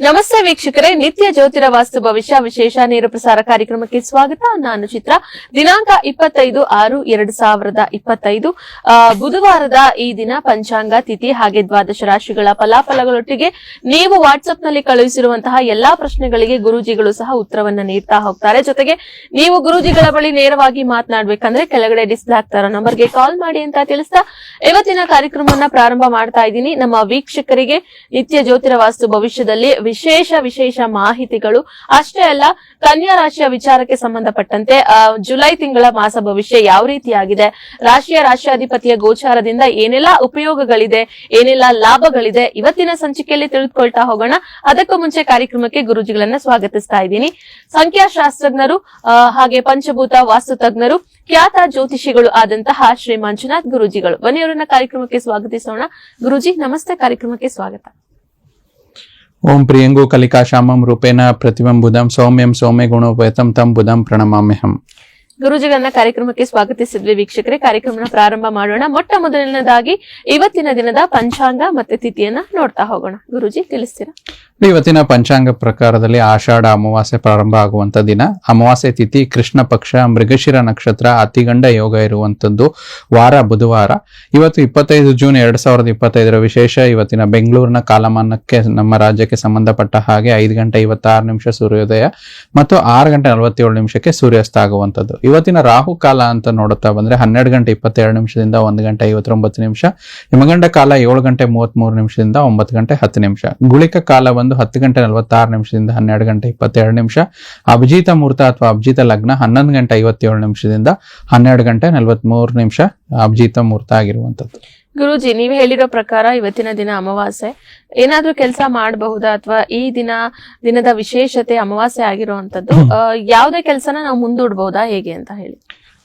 ನಮಸ್ತೆ ವೀಕ್ಷಕರೇ, ನಿತ್ಯ ಜ್ಯೋತಿರ ವಾಸ್ತು ಭವಿಷ್ಯ ವಿಶೇಷ ನೇರ ಪ್ರಸಾರ ಕಾರ್ಯಕ್ರಮಕ್ಕೆ ಸ್ವಾಗತ. ನಾನು ಚಿತ್ರ. ದಿನಾಂಕ 25/6/2025 ಬುಧವಾರದ ಈ ದಿನ ಪಂಚಾಂಗ, ತಿಥಿ ಹಾಗೆ ದ್ವಾದಶ ರಾಶಿಗಳ ಫಲಾಫಲಗಳೊಟ್ಟಿಗೆ ನೀವು ವಾಟ್ಸ್ಆಪ್ ನಲ್ಲಿ ಕಳುಹಿಸಿರುವಂತಹ ಎಲ್ಲಾ ಪ್ರಶ್ನೆಗಳಿಗೆ ಗುರೂಜಿಗಳು ಸಹ ಉತ್ತರವನ್ನ ನೀಡ್ತಾ ಹೋಗ್ತಾರೆ. ಜೊತೆಗೆ ನೀವು ಗುರೂಜಿಗಳ ಬಳಿ ನೇರವಾಗಿ ಮಾತನಾಡಬೇಕಂದ್ರೆ ಕೆಳಗಡೆ ಡಿಸ್ಪ್ಲೇ ಆಗ್ತಾರೋ ನಂಬರ್ಗೆ ಕಾಲ್ ಮಾಡಿ ಅಂತ ತಿಳಿಸ್ತಾ ಇವತ್ತಿನ ಕಾರ್ಯಕ್ರಮವನ್ನ ಪ್ರಾರಂಭ ಮಾಡ್ತಾ ಇದ್ದೀನಿ. ನಮ್ಮ ವೀಕ್ಷಕರಿಗೆ ನಿತ್ಯ ಜ್ಯೋತಿರ ವಾಸ್ತು ಭವಿಷ್ಯದಲ್ಲಿ ವಿಶೇಷ ಮಾಹಿತಿಗಳು ಅಷ್ಟೇ ಅಲ್ಲ, ಕನ್ಯಾ ರಾಶಿಯ ವಿಚಾರಕ್ಕೆ ಸಂಬಂಧಪಟ್ಟಂತೆ ಜುಲೈ ತಿಂಗಳ ಮಾಸ ಭವಿಷ್ಯ ಯಾವ ರೀತಿಯಾಗಿದೆ, ರಾಶಿಯಾಧಿಪತಿಯ ಗೋಚಾರದಿಂದ ಏನೆಲ್ಲಾ ಉಪಯೋಗಗಳಿದೆ, ಏನೆಲ್ಲಾ ಲಾಭಗಳಿದೆ, ಇವತ್ತಿನ ಸಂಚಿಕೆಯಲ್ಲಿ ತಿಳಿದುಕೊಳ್ತಾ ಹೋಗೋಣ. ಅದಕ್ಕೂ ಮುಂಚೆ ಕಾರ್ಯಕ್ರಮಕ್ಕೆ ಗುರೂಜಿಗಳನ್ನ ಸ್ವಾಗತಿಸ್ತಾ ಇದ್ದೀನಿ. ಸಂಖ್ಯಾಶಾಸ್ತ್ರಜ್ಞರು ಹಾಗೆ ಪಂಚಭೂತ ವಾಸ್ತು ತಜ್ಞರು, ಖ್ಯಾತ ಜ್ಯೋತಿಷಿಗಳು ಆದಂತಹ ಶ್ರೀ ಮಂಜುನಾಥ್ ಗುರೂಜಿಗಳು. ಬನ್ನಿಯವರನ್ನ ಕಾರ್ಯಕ್ರಮಕ್ಕೆ ಸ್ವಾಗತಿಸೋಣ. ಗುರೂಜಿ ನಮಸ್ತೆ, ಕಾರ್ಯಕ್ರಮಕ್ಕೆ ಸ್ವಾಗತ. ಓಂ ಪ್ರಿಯಂಗು ಕಲಿಕಾ ಶ್ಯಾಮಂ ರೂಪೇಣ ಪ್ರತಿಮಂ ಬುಧಂ ಸೌಮ್ಯಂ ಸೌಮ್ಯ ಗುಣೋಪೇತಂ ತಂ ಬುಧಂ ಪ್ರಣಮಾಮ್ಯಹಂ. ಗುರೂಜಿಗಳನ್ನ ಕಾರ್ಯಕ್ರಮಕ್ಕೆ ಸ್ವಾಗತಿಸಿದ್ವಿ. ವೀಕ್ಷಕರೇ, ಕಾರ್ಯಕ್ರಮನ ಪ್ರಾರಂಭ ಮಾಡೋಣ. ಮೊಟ್ಟ ಮೊದಲನೇದಾಗಿ ಇವತ್ತಿನ ದಿನದ ಪಂಚಾಂಗ ಮತ್ತೆ ತಿಥಿಯನ್ನ ನೋಡ್ತಾ ಹೋಗೋಣ. ಗುರೂಜಿ ತಿಳಿಸ್ತೀರಾ? ಇವತ್ತಿನ ಪಂಚಾಂಗ ಪ್ರಕಾರದಲ್ಲಿ ಆಷಾಢ ಅಮಾವಾಸ್ಯೆ ಪ್ರಾರಂಭ ಆಗುವಂತ ದಿನ. ಅಮಾವಾಸ್ಯೆ ತಿಥಿ ಕೃಷ್ಣ ಪಕ್ಷ, ಮೃಗಶಿರ ನಕ್ಷತ್ರ, ಅತಿಗಂಡ ಯೋಗ ಇರುವಂತದ್ದು ವಾರ ಬುಧವಾರ. ಇವತ್ತು 25 ಜೂನ್ 2025 ವಿಶೇಷ. ಇವತ್ತಿನ ಬೆಂಗಳೂರಿನ ಕಾಲಮಾನಕ್ಕೆ ನಮ್ಮ ರಾಜ್ಯಕ್ಕೆ ಸಂಬಂಧಪಟ್ಟ ಹಾಗೆ 5:56 ಸೂರ್ಯೋದಯ ಮತ್ತು 6:47 ಸೂರ್ಯಾಸ್ತ ಆಗುವಂತದ್ದು. ಇವತ್ತಿನ ರಾಹು ಕಾಲ ಅಂತ ನೋಡುತ್ತಾ ಬಂದ್ರೆ 12:22 1:59. ಯಮಗಂಡ ಕಾಲ 7:33 9:10. ಗುಳಿಕ ಕಾಲ 10:46 12:22. ಅಭಿಜಿತ ಮುಹೂರ್ತ ಅಥವಾ ಅಭಿಜಿತ ಲಗ್ನ 11:57 12:43 ಅಭಿಜಿತ ಮುಹೂರ್ತ ಆಗಿರುವಂತದ್ದು. ಗುರೂಜಿ, ನೀವು ಹೇಳಿರೋ ಪ್ರಕಾರ ಇವತ್ತಿನ ದಿನ ಅಮಾವಾಸ್ಯೆ, ಏನಾದ್ರೂ ಕೆಲಸ ಮಾಡಬಹುದಾ ಅಥವಾ ಈ ದಿನದ ವಿಶೇಷತೆ ಅಮಾವಾಸ್ಯೆ ಆಗಿರುವಂತದ್ದು ಯಾವುದೇ ಕೆಲಸನ ನಾವು ಮುಂದೂಡಬಹುದಾ, ಹೇಗೆ ಅಂತ ಹೇಳಿ?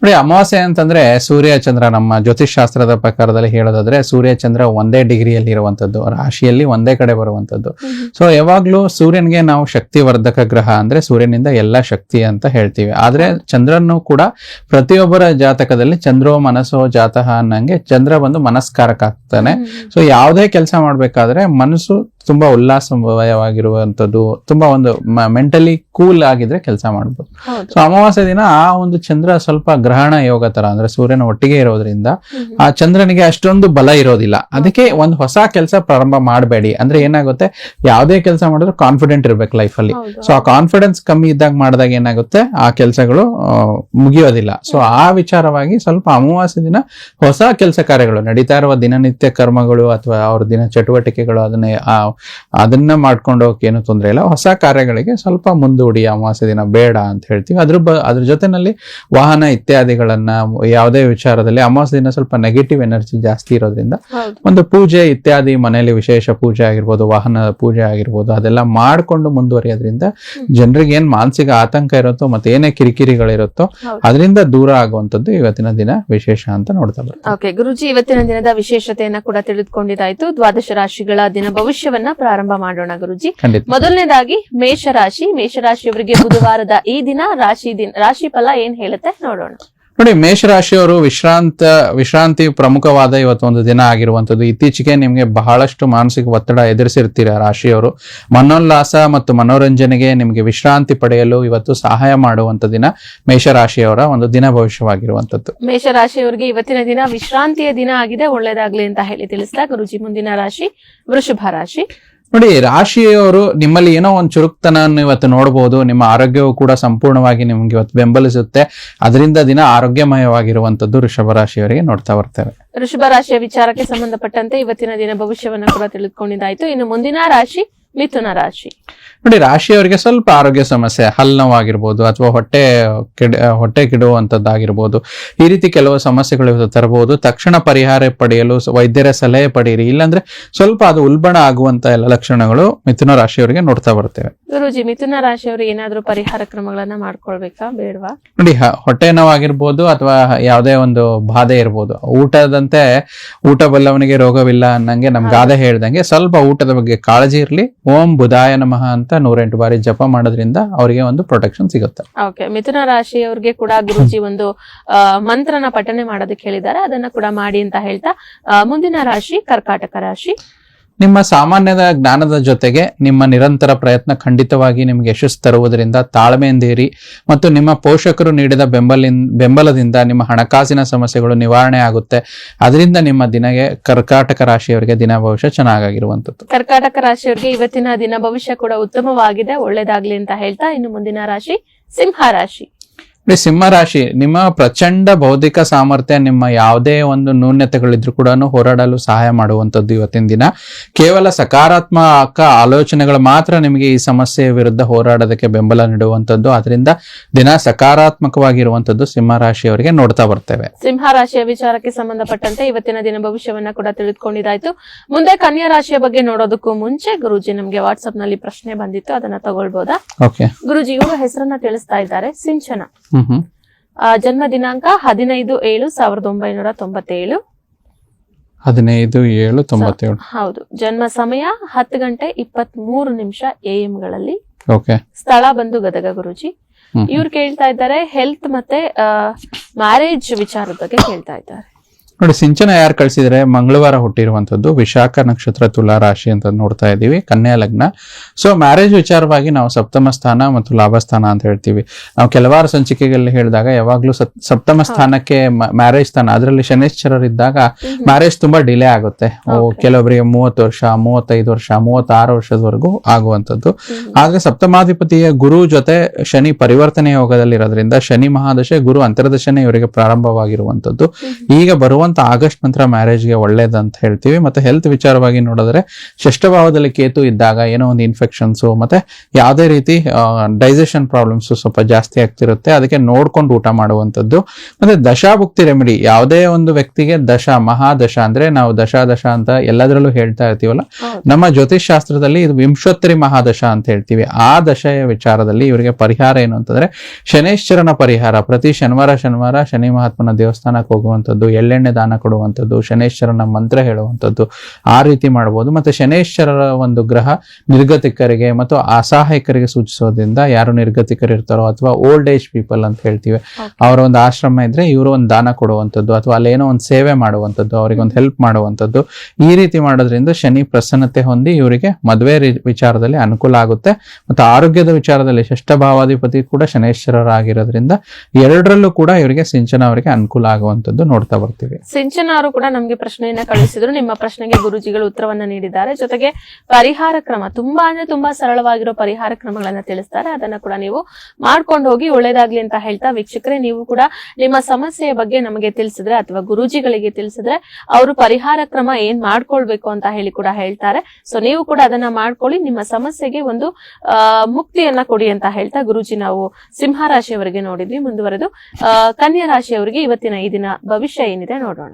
ನೋಡಿ, ಅಮಾವಾಸ್ಯೆ ಅಂತಂದ್ರೆ ಸೂರ್ಯ ಚಂದ್ರ, ನಮ್ಮ ಜ್ಯೋತಿಷ್ ಶಾಸ್ತ್ರದ ಪ್ರಕಾರದಲ್ಲಿ ಹೇಳೋದಾದ್ರೆ ಸೂರ್ಯ ಚಂದ್ರ ಒಂದೇ ಡಿಗ್ರಿಯಲ್ಲಿ ಇರುವಂತದ್ದು, ರಾಶಿಯಲ್ಲಿ ಒಂದೇ ಕಡೆ ಬರುವಂತದ್ದು. ಸೊ ಯಾವಾಗ್ಲೂ ಸೂರ್ಯನ್ಗೆ ನಾವು ಶಕ್ತಿ ವರ್ಧಕ ಗ್ರಹ, ಅಂದ್ರೆ ಸೂರ್ಯನಿಂದ ಎಲ್ಲ ಶಕ್ತಿ ಅಂತ ಹೇಳ್ತೀವಿ. ಆದ್ರೆ ಚಂದ್ರನು ಕೂಡ ಪ್ರತಿಯೊಬ್ಬರ ಜಾತಕದಲ್ಲಿ ಚಂದ್ರೋ ಮನಸ್ಸೋ ಜಾತಕ ಅನ್ನಂಗೆ ಚಂದ್ರ ಬಂದು ಮನಸ್ಕಾರಕ ಆಗ್ತಾನೆ. ಸೊ ಯಾವುದೇ ಕೆಲಸ ಮಾಡ್ಬೇಕಾದ್ರೆ ಮನಸ್ಸು ತುಂಬಾ ಉಲ್ಲಾಸಮಯವಾಗಿರುವಂತದ್ದು, ತುಂಬಾ ಒಂದು ಮೆಂಟಲಿ ಕೂಲ್ ಆಗಿದ್ರೆ ಕೆಲಸ ಮಾಡ್ಬೋದು. ಸೊ ಅಮಾವಾಸ್ಯೆ ದಿನ ಆ ಒಂದು ಚಂದ್ರ ಸ್ವಲ್ಪ ಗ್ರಹಣ ಯೋಗ ತರ, ಅಂದ್ರೆ ಸೂರ್ಯನ ಒಟ್ಟಿಗೆ ಇರೋದ್ರಿಂದ ಆ ಚಂದ್ರನಿಗೆ ಅಷ್ಟೊಂದು ಬಲ ಇರೋದಿಲ್ಲ. ಅದಕ್ಕೆ ಒಂದು ಹೊಸ ಕೆಲಸ ಪ್ರಾರಂಭ ಮಾಡಬೇಡಿ. ಅಂದ್ರೆ ಏನಾಗುತ್ತೆ, ಯಾವುದೇ ಕೆಲಸ ಮಾಡಿದ್ರು ಕಾನ್ಫಿಡೆಂಟ್ ಇರ್ಬೇಕು ಲೈಫ್ ಅಲ್ಲಿ. ಸೊ ಆ ಕಾನ್ಫಿಡೆನ್ಸ್ ಕಮ್ಮಿ ಇದ್ದಾಗ ಮಾಡಿದಾಗ ಏನಾಗುತ್ತೆ, ಆ ಕೆಲಸಗಳು ಮುಗಿಯೋದಿಲ್ಲ. ಸೊ ಆ ವಿಚಾರವಾಗಿ ಸ್ವಲ್ಪ ಅಮಾವಾಸ್ಯೆ ದಿನ ಹೊಸ ಕೆಲಸ ಕಾರ್ಯಗಳು ನಡೀತಾ ಇರುವ ದಿನನಿತ್ಯ ಕರ್ಮಗಳು ಅಥವಾ ಅವ್ರ ದಿನ ಚಟುವಟಿಕೆಗಳು ಅದನ್ನ ಮಾಡ್ಕೊಂಡು ಹೋಗಕ್ಕೆ ಏನು ತೊಂದರೆ ಇಲ್ಲ. ಹೊಸ ಕಾರ್ಯಗಳಿಗೆ ಸ್ವಲ್ಪ ಮುಂದೂಡಿ, ಅಮಾವಾಸ್ಯೆ ದಿನ ಬೇಡ ಅಂತ ಹೇಳ್ತೀವಿ. ಅದ್ರ ಜೊತೆನಲ್ಲಿ ವಾಹನ ಇತ್ಯಾದಿಗಳನ್ನ ಯಾವುದೇ ವಿಚಾರದಲ್ಲಿ ಅಮಾವಾಸ್ಯೆ ದಿನ ಸ್ವಲ್ಪ ನೆಗೆಟಿವ್ ಎನರ್ಜಿ ಜಾಸ್ತಿ ಇರೋದ್ರಿಂದ ಒಂದು ಪೂಜೆ ಇತ್ಯಾದಿ ಮನೆಯಲ್ಲಿ ವಿಶೇಷ ಪೂಜೆ ಆಗಿರ್ಬೋದು, ವಾಹನ ಪೂಜೆ ಆಗಿರ್ಬೋದು, ಅದೆಲ್ಲ ಮಾಡ್ಕೊಂಡು ಮುಂದುವರಿಯೋದ್ರಿಂದ ಜನರಿಗೆ ಏನ್ ಮಾನಸಿಕ ಆತಂಕ ಇರುತ್ತೋ ಮತ್ತೆ ಏನೇ ಕಿರಿಕಿರಿಗಳಿರುತ್ತೋ ಅದರಿಂದ ದೂರ ಆಗುವಂತದ್ದು ಇವತ್ತಿನ ದಿನ ವಿಶೇಷ ಅಂತ ನೋಡ್ತಾ ಬರ್ತೀವಿ. ಓಕೆ ಗುರೂಜಿ, ಇವತ್ತಿನ ದಿನದ ವಿಶೇಷತೆಯನ್ನ ಕೂಡ ತಿಳಿದುಕೊಂಡಿದ್ದಾಯ್ತು. ದ್ವಾದಶ ರಾಶಿಗಳ ದಿನ ಭವಿಷ್ಯವನ್ನ ಪ್ರಾರಂಭ ಮಾಡೋಣ ಗುರೂಜಿ. ಮೊದಲನೇದಾಗಿ ಮೇಷರಾಶಿಯವರಿಗೆ ಬುಧವಾರದ ಈ ದಿನ ರಾಶಿ ಫಲ ಏನ್ ಹೇಳುತ್ತೆ ನೋಡೋಣ. ನೋಡಿ, ಮೇಷರಾಶಿಯವರು ವಿಶ್ರಾಂತಿ ಪ್ರಮುಖವಾದ ಇವತ್ತೊಂದು ದಿನ ಆಗಿರುವಂತದ್ದು. ಇತ್ತೀಚೆಗೆ ನಿಮ್ಗೆ ಬಹಳಷ್ಟು ಮಾನಸಿಕ ಒತ್ತಡ ಎದುರಿಸಿರ್ತೀರ ರಾಶಿಯವರು. ಮನೋಲ್ಲಾಸ ಮತ್ತು ಮನೋರಂಜನೆಗೆ ನಿಮ್ಗೆ ವಿಶ್ರಾಂತಿ ಪಡೆಯಲು ಇವತ್ತು ಸಹಾಯ ಮಾಡುವಂತ ದಿನ ಮೇಷರಾಶಿಯವರ ಒಂದು ದಿನ ಭವಿಷ್ಯವಾಗಿರುವಂತದ್ದು. ಮೇಷರಾಶಿಯವರಿಗೆ ಇವತ್ತಿನ ದಿನ ವಿಶ್ರಾಂತಿಯ ದಿನ ಆಗಿದೆ, ಒಳ್ಳೇದಾಗ್ಲಿ ಅಂತ ಹೇಳಿ ತಿಳಿಸ್ತಾ ಗುರೂಜಿ, ಮುಂದಿನ ರಾಶಿ ವೃಷಭ ರಾಶಿ. ನೋಡಿ, ರಾಶಿಯವರು ನಿಮ್ಮಲ್ಲಿ ಏನೋ ಒಂದು ಚುರುಕ್ತನನ್ನು ಇವತ್ತು ನೋಡಬಹುದು. ನಿಮ್ಮ ಆರೋಗ್ಯವು ಕೂಡ ಸಂಪೂರ್ಣವಾಗಿ ನಿಮ್ಗೆ ಇವತ್ತು ಬೆಂಬಲಿಸುತ್ತೆ. ಅದರಿಂದ ದಿನ ಆರೋಗ್ಯಮಯವಾಗಿರುವಂತದ್ದು ವೃಷಭ ರಾಶಿಯವರಿಗೆ ನೋಡ್ತಾ ಬರ್ತೇವೆ. ವೃಷಭ ರಾಶಿಯ ವಿಚಾರಕ್ಕೆ ಸಂಬಂಧಪಟ್ಟಂತೆ ಇವತ್ತಿನ ದಿನ ಭವಿಷ್ಯವನ್ನ ಕೂಡ ತಿಳಿದುಕೊಂಡಿದ್ದಾಯ್ತು. ಇನ್ನು ಮುಂದಿನ ರಾಶಿ ಮಿಥುನ ರಾಶಿ. ನೋಡಿ, ರಾಶಿಯವರಿಗೆ ಸ್ವಲ್ಪ ಆರೋಗ್ಯ ಸಮಸ್ಯೆ, ಹಲ್ಲುನೋವಾಗಿರ್ಬೋದು ಅಥವಾ ಹೊಟ್ಟೆ ಕೆಡುವಂತದ್ದಾಗಿರ್ಬೋದು, ಈ ರೀತಿ ಕೆಲವು ಸಮಸ್ಯೆಗಳು ತರಬಹುದು. ತಕ್ಷಣ ಪರಿಹಾರ ಪಡೆಯಲು ವೈದ್ಯರ ಸಲಹೆ ಪಡೆಯಿರಿ. ಇಲ್ಲಾಂದ್ರೆ ಸ್ವಲ್ಪ ಅದು ಉಲ್ಬಣ ಆಗುವಂತ ಎಲ್ಲ ಲಕ್ಷಣಗಳು ಮಿಥುನ ರಾಶಿಯವರಿಗೆ ನೋಡ್ತಾ ಬರ್ತೇವೆ. ಗುರೂಜಿ, ಮಿಥುನ ರಾಶಿಯವರು ಏನಾದ್ರೂ ಪರಿಹಾರ ಕ್ರಮಗಳನ್ನ ಮಾಡ್ಕೊಳ್ಬೇಕಾ ಬೇಡವಾ? ನೋಡಿ, ಹೊಟ್ಟೆ ನೋವಾಗಿರ್ಬೋದು ಅಥವಾ ಯಾವುದೇ ಒಂದು ಬಾಧೆ ಇರ್ಬೋದು. ಊಟ ಬಲ್ಲವನಿಗೆ ರೋಗವಿಲ್ಲ ಅನ್ನಂಗೆ ನಮ್ ಗಾದೆ ಹೇಳ್ದಂಗೆ ಸ್ವಲ್ಪ ಊಟದ ಬಗ್ಗೆ ಕಾಳಜಿ ಇರ್ಲಿ, ಓಂ ಬುಧಾಯ ನಮಃ ಅಂತ 108 ಬಾರಿ ಜಪ ಮಾಡೋದ್ರಿಂದ ಅವರಿಗೆ ಒಂದು ಪ್ರೊಟೆಕ್ಷನ್ ಸಿಗುತ್ತೆ. ಓಕೆ, ಮಿಥುನ ರಾಶಿಯವರಿಗೆ ಕೂಡ ಗುರುಜಿ ಒಂದು ಮಂತ್ರನ ಪಠನೆ ಮಾಡೋದಕ್ಕೆ ಹೇಳಿದ್ದಾರೆ, ಅದನ್ನ ಕೂಡ ಮಾಡಿ ಅಂತ ಹೇಳ್ತಾ ಮುಂದಿನ ರಾಶಿ ಕರ್ಕಾಟಕ ರಾಶಿ. ನಿಮ್ಮ ಸಾಮಾನ್ಯದ ಜ್ಞಾನದ ಜೊತೆಗೆ ನಿಮ್ಮ ನಿರಂತರ ಪ್ರಯತ್ನ ಖಂಡಿತವಾಗಿ ನಿಮ್ಗೆ ಯಶಸ್ಸು ತರುವುದರಿಂದ ತಾಳ್ಮೆಯಿಂದಿರಿ ಮತ್ತು ನಿಮ್ಮ ಪೋಷಕರು ನೀಡಿದ ಬೆಂಬಲದಿಂದ ನಿಮ್ಮ ಹಣಕಾಸಿನ ಸಮಸ್ಯೆಗಳು ನಿವಾರಣೆ ಆಗುತ್ತೆ. ಅದರಿಂದ ನಿಮ್ಮ ದಿನಗೆ ಕರ್ಕಾಟಕ ರಾಶಿಯವರಿಗೆ ದಿನ ಭವಿಷ್ಯ ಚೆನ್ನಾಗಿರುವಂತದ್ದು. ಕರ್ಕಾಟಕ ರಾಶಿಯವರಿಗೆ ಇವತ್ತಿನ ದಿನ ಭವಿಷ್ಯ ಕೂಡ ಉತ್ತಮವಾಗಿದೆ, ಒಳ್ಳೇದಾಗ್ಲಿ ಅಂತ ಹೇಳ್ತಾ ಇನ್ನು ಮುಂದಿನ ರಾಶಿ ಸಿಂಹ ರಾಶಿ. ಸಿಂಹ ರಾಶಿ, ನಿಮ್ಮ ಪ್ರಚಂಡ ಬೌದ್ಧಿಕ ಸಾಮರ್ಥ್ಯ ನಿಮ್ಮ ಯಾವುದೇ ಒಂದು ನ್ಯೂನ್ಯತೆಗಳಿದ್ರು ಕೂಡ ಹೋರಾಡಲು ಸಹಾಯ ಮಾಡುವಂಥದ್ದು ಇವತ್ತಿನ ದಿನ. ಕೇವಲ ಸಕಾರಾತ್ಮಕ ಆಲೋಚನೆಗಳು ಮಾತ್ರ ನಿಮಗೆ ಈ ಸಮಸ್ಯೆಯ ವಿರುದ್ಧ ಹೋರಾಡೋದಕ್ಕೆ ಬೆಂಬಲ ನೀಡುವಂಥದ್ದು. ಅದರಿಂದ ದಿನ ಸಕಾರಾತ್ಮಕವಾಗಿರುವಂಥದ್ದು ಸಿಂಹ ರಾಶಿಯವರಿಗೆ ನೋಡ್ತಾ ಬರ್ತೇವೆ. ಸಿಂಹ ರಾಶಿಯ ವಿಚಾರಕ್ಕೆ ಸಂಬಂಧಪಟ್ಟಂತೆ ಇವತ್ತಿನ ದಿನ ಭವಿಷ್ಯವನ್ನ ಕೂಡ ತಿಳಿದುಕೊಂಡಿದ್ದಾಯ್ತು. ಮುಂದೆ ಕನ್ಯಾ ರಾಶಿಯ ಬಗ್ಗೆ ನೋಡೋದಕ್ಕೂ ಮುಂಚೆ ಗುರುಜಿ ನಮ್ಗೆ ವಾಟ್ಸ್ಆಪ್ ನಲ್ಲಿ ಪ್ರಶ್ನೆ ಬಂದಿತ್ತು, ಅದನ್ನ ತಗೊಳ್ಬೋದಾ? ಓಕೆ ಗುರುಜಿ ಇವರ ಹೆಸರನ್ನ ತಿಳಿಸ್ತಾ ಇದ್ದಾರೆ, ಸಿಂಚನ. ಜನ್ಮ ದಿನಾಂಕ 15/7/1997. 15/7/97. ಹೌದು. ಜನ್ಮ ಸಮಯ 10:23 AM ಗಳಲ್ಲಿ. ಓಕೆ. ಸ್ಥಳ ಬಂದು ಗದಗ ಗುರುಜಿ. ಇವ್ರು ಕೇಳ್ತಾ ಇದ್ದಾರೆ ಹೆಲ್ತ್ ಮತ್ತೆ ಮ್ಯಾರೇಜ್ ವಿಚಾರದ ಬಗ್ಗೆ ಕೇಳ್ತಾ ಇದ್ದಾರೆ. ನೋಡಿ, ಸಿಂಚನ ಯಾರು ಕಳಿಸಿದ್ರೆ ಮಂಗಳವಾರ ಹುಟ್ಟಿರುವಂತದ್ದು, ವಿಶಾಖ ನಕ್ಷತ್ರ, ತುಲಾ ರಾಶಿ ಅಂತ ನೋಡ್ತಾ ಇದ್ದೀವಿ, ಕನ್ಯಾ ಲಗ್ನ. ಸೊ ಮ್ಯಾರೇಜ್ ವಿಚಾರವಾಗಿ ನಾವು ಸಪ್ತಮ ಸ್ಥಾನ ಮತ್ತು ಲಾಭ ಸ್ಥಾನ ಅಂತ ಹೇಳ್ತೀವಿ. ನಾವು ಕೆಲವಾರು ಸಂಚಿಕೆಗಳಲ್ಲಿ ಹೇಳಿದಾಗ ಯಾವಾಗ್ಲೂ ಸಪ್ತಮ ಸ್ಥಾನಕ್ಕೆ ಮ್ಯಾರೇಜ್ ಸ್ಥಾನ, ಅದರಲ್ಲಿ ಶನೈಶ್ಚರರಿದ್ದಾಗ ಮ್ಯಾರೇಜ್ ತುಂಬಾ ಡಿಲೇ ಆಗುತ್ತೆ. ಕೆಲವೊಬ್ಬರಿಗೆ 30 ವರ್ಷ, 35 ವರ್ಷ, 36 ವರ್ಷದವರೆಗೂ ಆಗುವಂಥದ್ದು. ಆದ್ರೆ ಸಪ್ತಮಾಧಿಪತಿಯ ಗುರು ಜೊತೆ ಶನಿ ಪರಿವರ್ತನೆ ಯೋಗದಲ್ಲಿರೋದ್ರಿಂದ ಶನಿ ಮಹಾದಶೆ, ಗುರು ಅಂತರ್ದಶನೆ ಇವರಿಗೆ ಪ್ರಾರಂಭವಾಗಿರುವಂತದ್ದು. ಈಗ ಬರುವ ಆಗಸ್ಟ್ ನಂತರ ಮ್ಯಾರೇಜ್ಗೆ ಒಳ್ಳೇದಂತ ಹೇಳ್ತೀವಿ. ಮತ್ತೆ ಹೆಲ್ತ್ ವಿಚಾರವಾಗಿ ನೋಡಿದ್ರೆ ಷಷ್ಠಭಾವದಲ್ಲಿ ಕೇತು ಇದ್ದಾಗ ಏನೋ ಒಂದು ಇನ್ಫೆಕ್ಷನ್ಸ್ ಮತ್ತೆ ಯಾವುದೇ ರೀತಿ ಡೈಜೆಷನ್ ಪ್ರಾಬ್ಲಮ್ಸ್ ಸ್ವಲ್ಪ ಜಾಸ್ತಿ ಆಗ್ತಿರುತ್ತೆ. ಅದಕ್ಕೆ ನೋಡ್ಕೊಂಡು ಊಟ ಮಾಡುವಂಥದ್ದು. ಮತ್ತೆ ದಶಾಭುಕ್ತಿ ರೆಮಿಡಿ, ಯಾವುದೇ ಒಂದು ವ್ಯಕ್ತಿಗೆ ಮಹಾದಶ ಅಂದ್ರೆ ನಾವು ದಶ ಅಂತ ಎಲ್ಲದರಲ್ಲೂ ಹೇಳ್ತಾ ಇರ್ತೀವಲ್ಲ, ನಮ್ಮ ಜ್ಯೋತಿಷ್ ಶಾಸ್ತ್ರದಲ್ಲಿ ಇದು ವಿಂಶೋತ್ತರಿ ಮಹಾದಶ ಅಂತ ಹೇಳ್ತೀವಿ. ಆ ದಶೆಯ ವಿಚಾರದಲ್ಲಿ ಇವರಿಗೆ ಪರಿಹಾರ ಏನು ಅಂತಂದ್ರೆ ಶನೈಶ್ಚರನ ಪರಿಹಾರ. ಪ್ರತಿ ಶನಿವಾರ ಶನಿ ಮಹಾತ್ಮನ ದೇವಸ್ಥಾನಕ್ಕೆ ಹೋಗುವಂಥದ್ದು, ಎಳ್ಳೆಣ್ಣೆ ದಾನ ಕೊಡುವಂಥದ್ದು, ಶನೈಶ್ವರನ ಮಂತ್ರ ಹೇಳುವಂಥದ್ದು, ಆ ರೀತಿ ಮಾಡಬಹುದು. ಮತ್ತೆ ಶನೈಶ್ವರರ ಒಂದು ಗ್ರಹ ನಿರ್ಗತಿಕರಿಗೆ ಮತ್ತು ಅಸಹಾಯಕರಿಗೆ ಸೂಚಿಸೋದ್ರಿಂದ, ಯಾರು ನಿರ್ಗತಿಕರಿರ್ತಾರೋ ಅಥವಾ ಓಲ್ಡ್ ಏಜ್ ಪೀಪಲ್ ಅಂತ ಹೇಳ್ತೀವಿ, ಅವರ ಒಂದು ಆಶ್ರಮ ಇದ್ರೆ ಇವರು ಒಂದು ದಾನ ಕೊಡುವಂಥದ್ದು ಅಥವಾ ಅಲ್ಲೇನೋ ಒಂದು ಸೇವೆ ಮಾಡುವಂಥದ್ದು, ಅವರಿಗೆ ಒಂದು ಹೆಲ್ಪ್ ಮಾಡುವಂಥದ್ದು. ಈ ರೀತಿ ಮಾಡೋದ್ರಿಂದ ಶನಿ ಪ್ರಸನ್ನತೆ ಹೊಂದಿ ಇವರಿಗೆ ಮದುವೆ ವಿಚಾರದಲ್ಲಿ ಅನುಕೂಲ ಆಗುತ್ತೆ. ಮತ್ತು ಆರೋಗ್ಯದ ವಿಚಾರದಲ್ಲಿ ಷಷ್ಠಭಾವಾಧಿಪತಿ ಕೂಡ ಶನೈಶ್ವರರಾಗಿರೋದ್ರಿಂದ ಎರಡರಲ್ಲೂ ಕೂಡ ಇವರಿಗೆ ಸಿಂಚನ ಅವರಿಗೆ ಅನುಕೂಲ ಆಗುವಂಥದ್ದು ನೋಡ್ತಾ ಬರ್ತೀವಿ. ಸಿಂಚನ ಅವರು ಕೂಡ ನಮ್ಗೆ ಪ್ರಶ್ನೆಯನ್ನ ಕಳಿಸಿದ್ರು. ನಿಮ್ಮ ಪ್ರಶ್ನೆಗೆ ಗುರುಜಿಗಳು ಉತ್ತರವನ್ನ ನೀಡಿದ್ದಾರೆ. ಜೊತೆಗೆ ಪರಿಹಾರ ಕ್ರಮ ತುಂಬಾ ಸರಳವಾಗಿರೋ ಪರಿಹಾರ ಕ್ರಮಗಳನ್ನ ತಿಳಿಸ್ತಾರೆ. ಅದನ್ನ ಕೂಡ ನೀವು ಮಾಡ್ಕೊಂಡು ಹೋಗಿ ಒಳ್ಳೇದಾಗ್ಲಿ ಅಂತ ಹೇಳ್ತಾ, ವೀಕ್ಷಕರೇ ನೀವು ಕೂಡ ನಿಮ್ಮ ಸಮಸ್ಯೆಯ ಬಗ್ಗೆ ನಮಗೆ ತಿಳಿಸಿದ್ರೆ ಅಥವಾ ಗುರುಜಿಗಳಿಗೆ ತಿಳಿಸಿದ್ರೆ ಅವರು ಪರಿಹಾರ ಕ್ರಮ ಏನ್ ಮಾಡ್ಕೊಳ್ಬೇಕು ಅಂತ ಹೇಳಿ ಕೂಡ ಹೇಳ್ತಾರೆ. ಸೊ ನೀವು ಕೂಡ ಅದನ್ನ ಮಾಡ್ಕೊಳ್ಳಿ, ನಿಮ್ಮ ಸಮಸ್ಯೆಗೆ ಒಂದು ಮುಕ್ತಿಯನ್ನ ಕೊಡಿ ಅಂತ ಹೇಳ್ತಾ ಗುರುಜಿ ನಾವು ಸಿಂಹ ರಾಶಿಯವರಿಗೆ ನೋಡಿದ್ವಿ. ಮುಂದುವರೆದು ಕನ್ಯಾ ರಾಶಿಯವರಿಗೆ ಇವತ್ತಿನ ಈ ದಿನ ಭವಿಷ್ಯ ಏನಿದೆ ನೋಡೋಣ.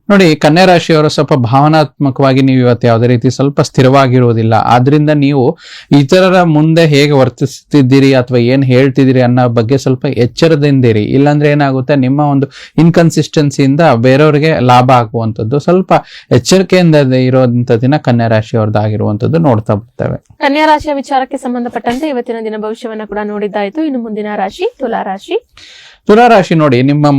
ನೋಡಿ, ಕನ್ಯಾ ರಾಶಿಯವರು ಸ್ವಲ್ಪ ಭಾವನಾತ್ಮಕವಾಗಿ ನೀವು ಇವತ್ತು ಯಾವುದೇ ರೀತಿ ಸ್ವಲ್ಪ ಸ್ಥಿರವಾಗಿರುವುದಿಲ್ಲ. ಆದ್ರಿಂದ ನೀವು ಇತರರ ಮುಂದೆ ಹೇಗೆ ವರ್ತಿಸ್ತಿದ್ದೀರಿ ಅಥವಾ ಏನ್ ಹೇಳ್ತಿದ್ದೀರಿ ಅನ್ನೋ ಬಗ್ಗೆ ಸ್ವಲ್ಪ ಎಚ್ಚರದಿಂದಿರಿ. ಇಲ್ಲಾಂದ್ರೆ ಏನಾಗುತ್ತೆ, ನಿಮ್ಮ ಒಂದು ಇನ್ಕನ್ಸಿಸ್ಟೆನ್ಸಿಯಿಂದ ಬೇರೆಯವ್ರಿಗೆ ಲಾಭ ಆಗುವಂಥದ್ದು. ಸ್ವಲ್ಪ ಎಚ್ಚರಿಕೆಯಿಂದ ಇರುವಂತ ದಿನ ಕನ್ಯಾ ರಾಶಿಯವ್ರದ್ದಾಗಿರುವಂಥದ್ದು ನೋಡ್ತಾ ಬರ್ತೇವೆ. ಕನ್ಯಾ ರಾಶಿಯ ವಿಚಾರಕ್ಕೆ ಸಂಬಂಧಪಟ್ಟಂತೆ ಇವತ್ತಿನ ದಿನ ಭವಿಷ್ಯವನ್ನ ಕೂಡ ನೋಡಿದ್ದಾಯ್ತು. ಇನ್ನು ಮುಂದಿನ ರಾಶಿ ತುಲಾ ರಾಶಿ. ತುಲಾ ರಾಶಿ ನೋಡಿ, ನಿಮ್ಮ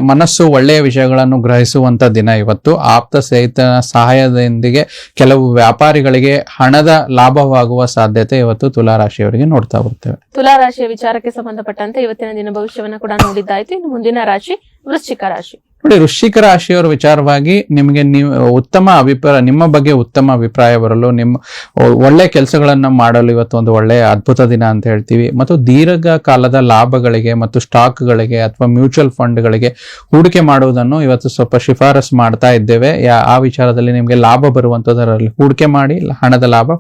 ಮನಸ್ಸು ಒಳ್ಳೆಯ ವಿಷಯಗಳನ್ನು ಗ್ರಹಿಸುವಂತ ದಿನ ಇವತ್ತು. ಆಪ್ತ ಸ್ನೇಹಿತನ ಸಹಾಯದೊಂದಿಗೆ ಕೆಲವು ವ್ಯಾಪಾರಿಗಳಿಗೆ ಹಣದ ಲಾಭವಾಗುವ ಸಾಧ್ಯತೆ ಇವತ್ತು ತುಲಾ ರಾಶಿಯವರಿಗೆ ನೋಡ್ತಾ ಬರ್ತೇವೆ. ತುಲಾ ರಾಶಿಯ ವಿಚಾರಕ್ಕೆ ಸಂಬಂಧಪಟ್ಟಂತೆ ಇವತ್ತಿನ ದಿನ ಭವಿಷ್ಯವನ್ನ ಕೂಡ ನೋಡಿದ್ದಾಯ್ತು. ಇನ್ನು ಮುಂದಿನ ರಾಶಿ ವೃಶ್ಚಿಕ ರಾಶಿ. ನೋಡಿ, ವೃಶ್ಚಿಕ ರಾಶಿಯವರ ವಿಚಾರವಾಗಿ ನಿಮಗೆ ನಿಮ್ಮ ಬಗ್ಗೆ ಉತ್ತಮ ಅಭಿಪ್ರಾಯ ಬರಲು, ನಿಮ್ಮ ಒಳ್ಳೆ ಕೆಲಸಗಳನ್ನ ಮಾಡಲು ಇವತ್ತು ಒಂದು ಒಳ್ಳೆಯ ಅದ್ಭುತ ದಿನ ಅಂತ ಹೇಳ್ತೀವಿ. ಮತ್ತು ದೀರ್ಘಕಾಲದ ಲಾಭಗಳಿಗೆ ಮತ್ತು ಸ್ಟಾಕ್ಗಳಿಗೆ ಅಥವಾ ಮ್ಯೂಚುವಲ್ ಫಂಡ್ಗಳಿಗೆ ಹೂಡಿಕೆ ಮಾಡುವುದನ್ನು ಇವತ್ತು ಸ್ವಲ್ಪ ಶಿಫಾರಸು ಮಾಡ್ತಾ ಇದ್ದೇವೆ. ಆ ವಿಚಾರದಲ್ಲಿ ನಿಮಗೆ ಲಾಭ ಬರುವಂತದರಲ್ಲಿ ಹೂಡಿಕೆ ಮಾಡಿ ಹಣದ ಲಾಭ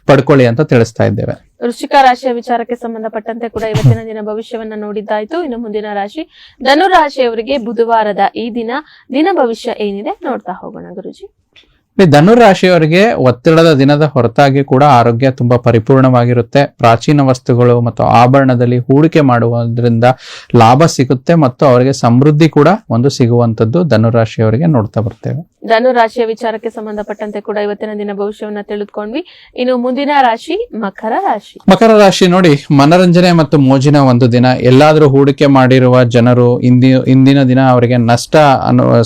ಪಡ್ಕೊಳ್ಳಿ ಅಂತ ತಿಳಿಸ್ತಾ ಇದ್ದೇವೆ. ವೃಶ್ಚಿಕ ರಾಶಿಯ ವಿಚಾರಕ್ಕೆ ಸಂಬಂಧಪಟ್ಟಂತೆ ಕೂಡ ಇವತ್ತಿನ ದಿನ ಭವಿಷ್ಯವನ್ನ ನೋಡಿದ್ದಾಯ್ತು. ಇನ್ನು ಮುಂದಿನ ರಾಶಿ ಧನು ರಾಶಿಯವರಿಗೆ ಬುಧವಾರದ ಈ ದಿನ ಭವಿಷ್ಯ ಏನಿದೆ ನೋಡ್ತಾ ಹೋಗೋಣ ಗುರುಜಿ. ಧನು ರಾಶಿಯವರಿಗೆ ಒತ್ತಡದ ದಿನದ ಹೊರತಾಗಿ ಕೂಡ ಆರೋಗ್ಯ ತುಂಬಾ ಪರಿಪೂರ್ಣವಾಗಿರುತ್ತೆ. ಪ್ರಾಚೀನ ವಸ್ತುಗಳು ಮತ್ತು ಆಭರಣದಲ್ಲಿ ಹೂಡಿಕೆ ಮಾಡುವುದರಿಂದ ಲಾಭ ಸಿಗುತ್ತೆ ಮತ್ತು ಅವರಿಗೆ ಸಮೃದ್ಧಿ ಕೂಡ ಒಂದು ಸಿಗುವಂತದ್ದು ಧನು ರಾಶಿಯವರಿಗೆ ನೋಡ್ತಾ ಬರ್ತೇವೆ. ಧನು ರಾಶಿಯ ವಿಚಾರಕ್ಕೆ ಸಂಬಂಧಪಟ್ಟಂತೆ ಕೂಡ ಇವತ್ತಿನ ದಿನ ಭವಿಷ್ಯವನ್ನ ತಿಳಿದುಕೊಂಡ್ವಿ. ಇನ್ನು ಮುಂದಿನ ರಾಶಿ ಮಕರ ರಾಶಿ. ಮಕರ ರಾಶಿ ನೋಡಿ, ಮನರಂಜನೆ ಮತ್ತು ಮೋಜಿನ ಒಂದು ದಿನ. ಎಲ್ಲಾದ್ರೂ ಹೂಡಿಕೆ ಮಾಡಿರುವ ಜನರು ಇಂದಿನ ದಿನ ಅವರಿಗೆ ನಷ್ಟ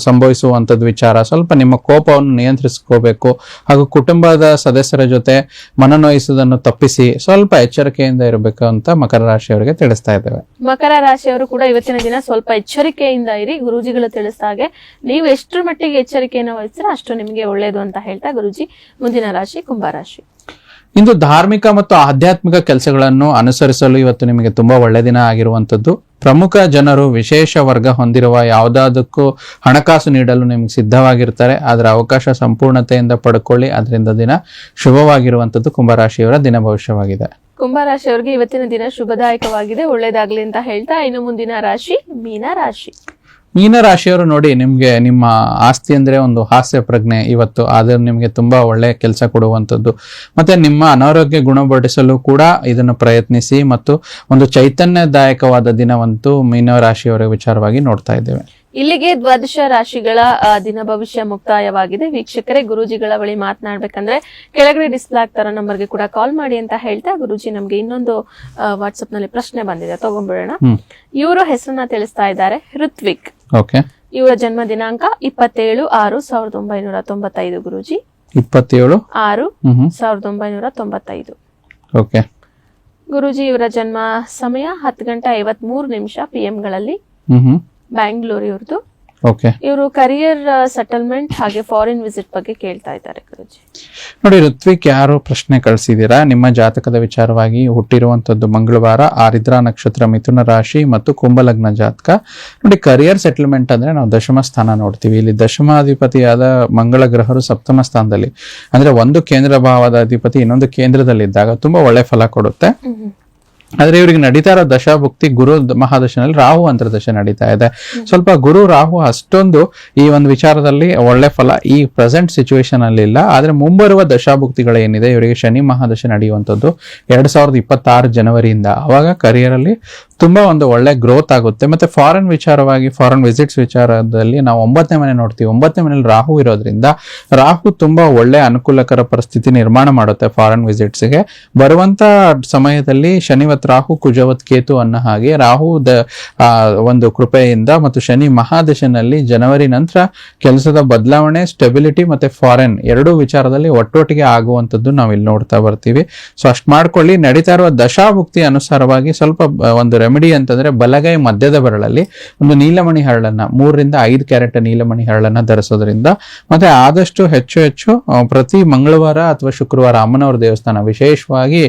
ಸಂಭವಿಸುವಂತದ್ದು ವಿಚಾರ. ಸ್ವಲ್ಪ ನಿಮ್ಮ ಕೋಪವನ್ನು ನಿಯಂತ್ರಿಸ್ಕೋಬೇಕು ಹಾಗೂ ಕುಟುಂಬದ ಸದಸ್ಯರ ಜೊತೆ ಮನನೋಯಿಸುವುದನ್ನು ತಪ್ಪಿಸಿ ಸ್ವಲ್ಪ ಎಚ್ಚರಿಕೆಯಿಂದ ಇರಬೇಕು ಅಂತ ಮಕರ ರಾಶಿಯವರಿಗೆ ತಿಳಿಸ್ತಾ ಇದ್ದೇವೆ. ಮಕರ ರಾಶಿಯವರು ಕೂಡ ಇವತ್ತಿನ ದಿನ ಸ್ವಲ್ಪ ಎಚ್ಚರಿಕೆಯಿಂದ ಇರಿ. ಗುರೂಜಿಗಳು ತಿಳಿಸಿದ ಹಾಗೆ ನೀವು ಎಷ್ಟರ ಮಟ್ಟಿಗೆ ಎಚ್ಚರಿಕೆಯನ್ನು ವಹಿಸಿದ್ರೆ ಅಷ್ಟು ನಿಮಗೆ ಒಳ್ಳೆಯದು ಅಂತ ಹೇಳ್ತಾ ಗುರೂಜಿ ಮುಂದಿನ ರಾಶಿ ಕುಂಭರಾಶಿ. ಇಂದು ಧಾರ್ಮಿಕ ಮತ್ತು ಆಧ್ಯಾತ್ಮಿಕ ಕೆಲಸಗಳನ್ನು ಅನುಸರಿಸಲು ಇವತ್ತು ನಿಮಗೆ ತುಂಬಾ ಒಳ್ಳೆ ದಿನ ಆಗಿರುವಂತದ್ದು. ಪ್ರಮುಖ ಜನರು ವಿಶೇಷ ವರ್ಗ ಹೊಂದಿರುವ ಯಾವುದಾದಕ್ಕೂ ಹಣಕಾಸು ನೀಡಲು ನಿಮ್ಗೆ ಸಿದ್ಧವಾಗಿರ್ತಾರೆ. ಅದರ ಅವಕಾಶ ಸಂಪೂರ್ಣತೆಯಿಂದ ಪಡ್ಕೊಳ್ಳಿ. ಅದರಿಂದ ದಿನ ಶುಭವಾಗಿರುವಂತದ್ದು ಕುಂಭರಾಶಿಯವರ ದಿನ ಭವಿಷ್ಯವಾಗಿದೆ. ಕುಂಭರಾಶಿಯವರಿಗೆ ಇವತ್ತಿನ ದಿನ ಶುಭದಾಯಕವಾಗಿದೆ, ಒಳ್ಳೇದಾಗ್ಲಿ ಅಂತ ಹೇಳ್ತಾ ಇನ್ನು ಮುಂದಿನ ರಾಶಿ ಮೀನ ರಾಶಿ. ಮೀನ ರಾಶಿಯವರು ನೋಡಿ, ನಿಮ್ಗೆ ನಿಮ್ಮ ಆಸ್ತಿ ಅಂದ್ರೆ ಒಂದು ಹಾಸ್ಯ ಪ್ರಜ್ಞೆ ಇವತ್ತು. ಆದ್ರೆ ನಿಮ್ಗೆ ತುಂಬಾ ಒಳ್ಳೆ ಕೆಲಸ ಕೊಡುವಂಥದ್ದು. ಮತ್ತೆ ನಿಮ್ಮ ಅನಾರೋಗ್ಯ ಗುಣಪಡಿಸಲು ಕೂಡ ಇದನ್ನು ಪ್ರಯತ್ನಿಸಿ. ಮತ್ತು ಒಂದು ಚೈತನ್ಯದಾಯಕವಾದ ದಿನವಂತೂ ಮೀನ ರಾಶಿಯವರ ವಿಚಾರವಾಗಿ ನೋಡ್ತಾ ಇದ್ದೇವೆ. ಇಲ್ಲಿಗೆ ದ್ವಾದಶ ರಾಶಿಗಳ ದಿನ ಭವಿಷ್ಯ ಮುಕ್ತಾಯವಾಗಿದೆ. ವೀಕ್ಷಕರೇ, ಗುರೂಜಿಗಳ ಬಳಿ ಮಾತನಾಡ್ಬೇಕಂದ್ರೆ ಕೆಳಗಡೆ ಡಿಸ್ಪ್ಲೇ ಆಗ್ತಾರ ನಂಬರ್ಗೆ ಕೂಡ ಕಾಲ್ ಮಾಡಿ ಅಂತ ಹೇಳ್ತಾ ಗುರೂಜಿ ನಮ್ಗೆ ಇನ್ನೊಂದು ವಾಟ್ಸ್ಆಪ್ ನಲ್ಲಿ ಪ್ರಶ್ನೆ ಬಂದಿದೆ, ತಗೊಂಡ್ಬಿಡೋಣ. ಇವರು ಹೆಸರನ್ನ ತಿಳಿಸ್ತಾ ಇದ್ದಾರೆ, ಋತ್ವಿಕ್. ಇವರ ಜನ್ಮ ದಿನಾಂಕ 27/6/1995 ಗುರೂಜಿ. 27/6/1995. ಗುರೂಜಿ ಇವರ ಜನ್ಮ ಸಮಯ 10:53 PM ಗಳಲ್ಲಿ, ಬ್ಯಾಂಗ್ಳೂರ್ ಇವ್ರದ್ದು. ಇವರು ಕರಿಯರ್ ಸೆಟಲ್ಮೆಂಟ್ ಹಾಗೆ ಫಾರಿನ್ ವಿಸಿಟ್ ಬಗ್ಗೆ ಕೇಳ್ತಾ ಇದ್ದಾರೆ ಗುರೂಜಿ. ನೋಡಿ, ಋತ್ವಿಕ್ ಯಾರು ಪ್ರಶ್ನೆ ಕಳಿಸಿದೀರಾ, ನಿಮ್ಮ ಜಾತಕದ ವಿಚಾರವಾಗಿ ಹುಟ್ಟಿರುವಂತದ್ದು ಮಂಗಳವಾರ, ಆರಿದ್ರಾ ನಕ್ಷತ್ರ, ಮಿಥುನ ರಾಶಿ ಮತ್ತು ಕುಂಭಲಗ್ನ ಜಾತಕ. ನೋಡಿ, ಕರಿಯರ್ ಸೆಟಲ್ಮೆಂಟ್ ಅಂದ್ರೆ ನಾವು ದಶಮ ಸ್ಥಾನ ನೋಡ್ತೀವಿ. ಇಲ್ಲಿ ದಶಮಾಧಿಪತಿಯಾದ ಮಂಗಳ ಗ್ರಹರು ಸಪ್ತಮ ಸ್ಥಾನದಲ್ಲಿ, ಅಂದ್ರೆ ಒಂದು ಕೇಂದ್ರ ಭಾವದ ಅಧಿಪತಿ ಇನ್ನೊಂದು ಕೇಂದ್ರದಲ್ಲಿದ್ದಾಗ ತುಂಬಾ ಒಳ್ಳೆ ಫಲ ಕೊಡುತ್ತೆ. ಆದ್ರೆ ಇವರಿಗೆ ನಡೀತಾ ಇರೋ ದಶಾಭುಕ್ತಿ ಗುರು ಮಹಾದಶನಲ್ಲಿ ರಾಹು ಅಂತರ್ದಶ ನಡೀತಾ ಇದೆ. ಸ್ವಲ್ಪ ಗುರು ರಾಹು ಅಷ್ಟೊಂದು ಈ ಒಂದು ವಿಚಾರದಲ್ಲಿ ಒಳ್ಳೆ ಫಲ ಈ ಪ್ರೆಸೆಂಟ್ ಸಿಚುವೇಶನ್ ಅಲ್ಲಿ ಇಲ್ಲ. ಆದ್ರೆ ಮುಂಬರುವ ದಶಾಭುಕ್ತಿಗಳು ಏನಿದೆ, ಇವರಿಗೆ ಶನಿ ಮಹಾದಶ ನಡೆಯುವಂಥದ್ದು 2026 ಜನವರಿಯಿಂದ. ಅವಾಗ ಕರಿಯರ್ ಅಲ್ಲಿ ತುಂಬಾ ಒಂದು ಒಳ್ಳೆ ಗ್ರೋತ್ ಆಗುತ್ತೆ. ಮತ್ತೆ ಫಾರಿನ್ ವಿಚಾರವಾಗಿ ಫಾರಿನ್ ವಿಸಿಟ್ಸ್ ವಿಚಾರದಲ್ಲಿ ನಾವು 9ನೇ ಮನೆ ನೋಡ್ತೀವಿ. 9ನೇ ಮನೇಲಿ ರಾಹು ಇರೋದ್ರಿಂದ ರಾಹು ತುಂಬಾ ಒಳ್ಳೆ ಅನುಕೂಲಕರ ಪರಿಸ್ಥಿತಿ ನಿರ್ಮಾಣ ಮಾಡುತ್ತೆ ಫಾರಿನ್ ವಿಸಿಟ್ಸ್ಗೆ. ಬರುವಂತ ಸಮಯದಲ್ಲಿ ಶನಿವತ್ ರಾಹು, ಕುಜವತ್ ಕೇತು ಅನ್ನೋ ಹಾಗೆ ರಾಹು ಒಂದು ಕೃಪೆಯಿಂದ ಮತ್ತು ಶನಿ ಮಹಾದಶನಲ್ಲಿ ಜನವರಿ ನಂತರ ಕೆಲಸದ ಬದಲಾವಣೆ, ಸ್ಟೆಬಿಲಿಟಿ ಮತ್ತೆ ಫಾರಿನ್ ಎರಡೂ ವಿಚಾರದಲ್ಲಿ ಒಟ್ಟೊಟ್ಟಿಗೆ ಆಗುವಂತದ್ದು ನಾವು ಇಲ್ಲಿ ನೋಡ್ತಾ ಬರ್ತೀವಿ. ಸೊ ಅಷ್ಟ್ ಮಾಡ್ಕೊಳ್ಳಿ. ನಡೀತಾ ಇರುವ ದಶಾಭುಕ್ತಿ ಅನುಸಾರವಾಗಿ ಸ್ವಲ್ಪ ಒಂದು ರೆಮಿಡಿ ಅಂತಂದ್ರೆ ಬಲಗೈ ಮಧ್ಯದ ಬೆರಳಲ್ಲಿ ಒಂದು ನೀಲಮಣಿ ಹರಳನ್ನ 3 to 5 ಕ್ಯಾರೆಟ್ ನೀಲಮಣಿ ಹರಳನ್ನ ಧರಿಸೋದ್ರಿಂದ, ಮತ್ತೆ ಆದಷ್ಟು ಹೆಚ್ಚು ಪ್ರತಿ ಮಂಗಳವಾರ ಅಥವಾ ಶುಕ್ರವಾರ ಅಮ್ಮನವರ ದೇವಸ್ಥಾನ, ವಿಶೇಷವಾಗಿ